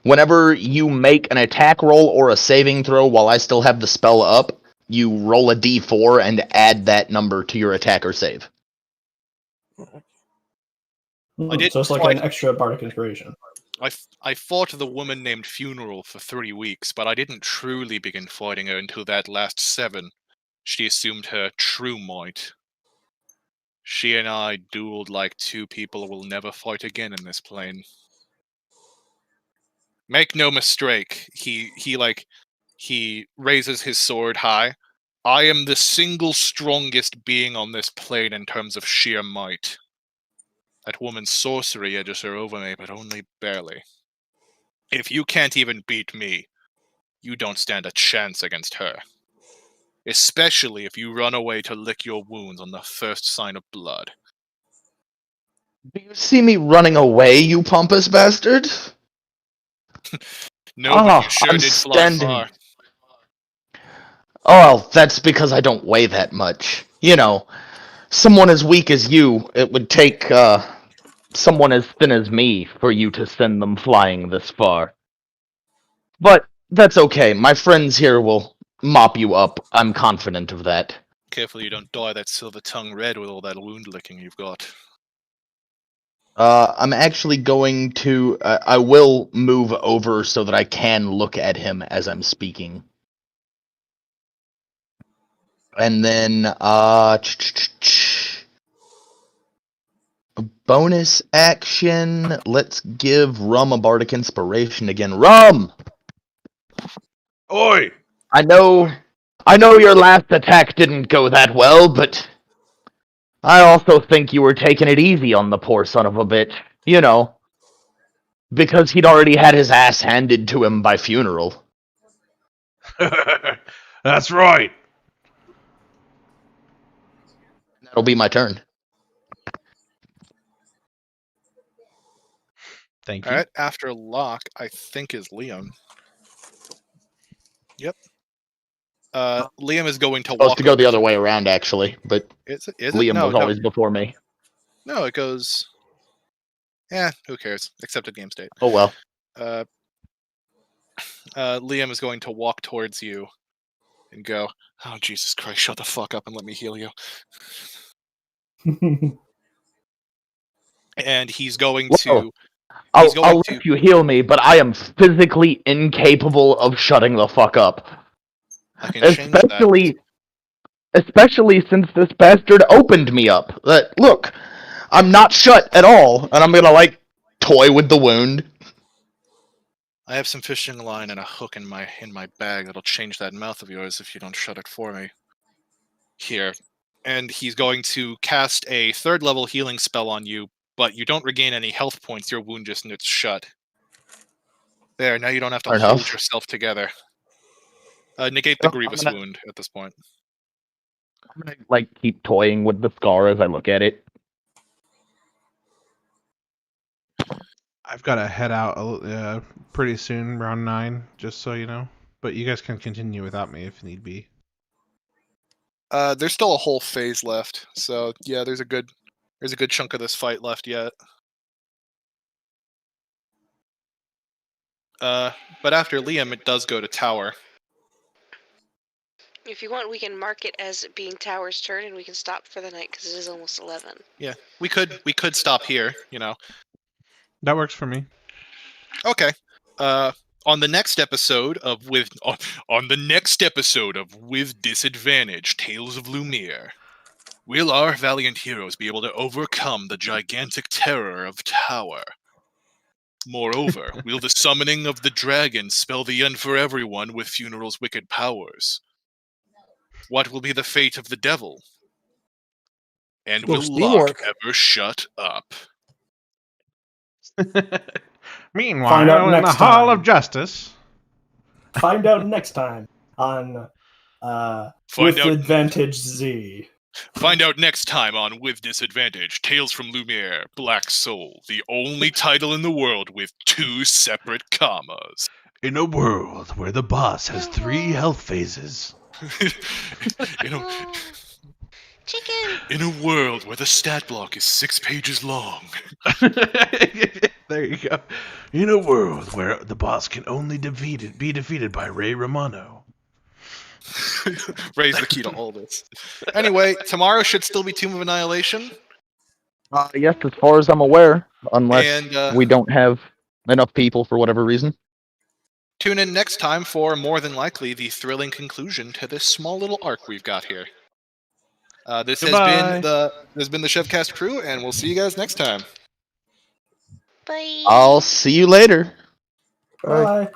whenever you make an attack roll or a saving throw while I still have the spell up, you roll a d4 and add that number to your attack or save. So it's like an extra bardic inspiration. I fought the woman named Funeral for 3 weeks, but I didn't truly begin fighting her until that last 7. She assumed her true might. She and I dueled like 2 people who will never fight again in this plane. Make no mistake, he raises his sword high. I am the single strongest being on this plane in terms of sheer might. That woman's sorcery edges her over me, but only barely. If you can't even beat me, you don't stand a chance against her. Especially if you run away to lick your wounds on the first sign of blood. Do you see me running away, you pompous bastard? No, but you sure I'm did fly standing. far. Oh, well, that's because I don't weigh that much. Someone as weak as you, it would take, someone as thin as me for you to send them flying this far. But that's okay. My friends here will mop you up. I'm confident of that. Careful you don't dye that silver tongue red with all that wound licking you've got. I'm actually going to. I will move over so that I can look at him as I'm speaking. And then, a bonus action. Let's give Rum a bardic inspiration again. Rum! Oi! I know your last attack didn't go that well, but I also think you were taking it easy on the poor son of a bitch. Because he'd already had his ass handed to him by Funeral. That's right. That'll be my turn. Thank you. Alright, after Locke, I think is Liam. Yep. Liam is going to Supposed walk to go the over other way around, actually, but Is it? Liam No, was no. always before me. No, it goes... who cares? Accepted game state. Oh well. Liam is going to walk towards you and go, "Oh, Jesus Christ, shut the fuck up and let me heal you." And he's going Whoa. to... I'll going let to- you heal me, but I am physically incapable of shutting the fuck up. I can change that. Especially since this bastard opened me up. Look, I'm not shut at all, and I'm gonna, toy with the wound. I have some fishing line and a hook in my bag that'll change that mouth of yours if you don't shut it for me. Here. And he's going to cast a 3rd level healing spell on you, but you don't regain any health points, your wound just knits shut. There, now you don't have to Fair hold enough. yourself together. Negate the I'm grievous gonna- wound at this point. I'm gonna, keep toying with the scar as I look at it. I've got to head out pretty soon, around 9, just so you know. But you guys can continue without me if need be. There's still a whole phase left, so yeah, there's a good chunk of this fight left yet. But after Liam, it does go to Tower. If you want, we can mark it as being Tower's turn, and we can stop for the night because it is almost 11. Yeah, we could stop here. That works for me. Okay. On the next episode of With Disadvantage, Tales of Lumiere, will our valiant heroes be able to overcome the gigantic terror of Tower? Moreover, will the summoning of the dragon spell the end for everyone with Funeral's wicked powers? What will be the fate of the devil? And will Little luck steamwork. ever shut up? Find out Meanwhile, in the next Hall time. of Justice. Find out next time on Find With out- Advantage Z. Find out next time on With Disadvantage, Tales from Lumiere, Black Soul, the only title in the world with 2 separate commas. In a world where the boss has 3 health phases. Chicken! In a world where the stat block is 6 pages long. There you go. In a world where the boss can only be defeated by Ray Romano. Raise the key to all this. Anyway, tomorrow should still be Tomb of Annihilation. Yes, as far as I'm aware, unless And we don't have enough people for whatever reason. tune in next time for more than likely the thrilling conclusion to this small little arc we've got here. This has been the Chefcast crew, and we'll see you guys next time. Bye! I'll see you later. Bye. Bye.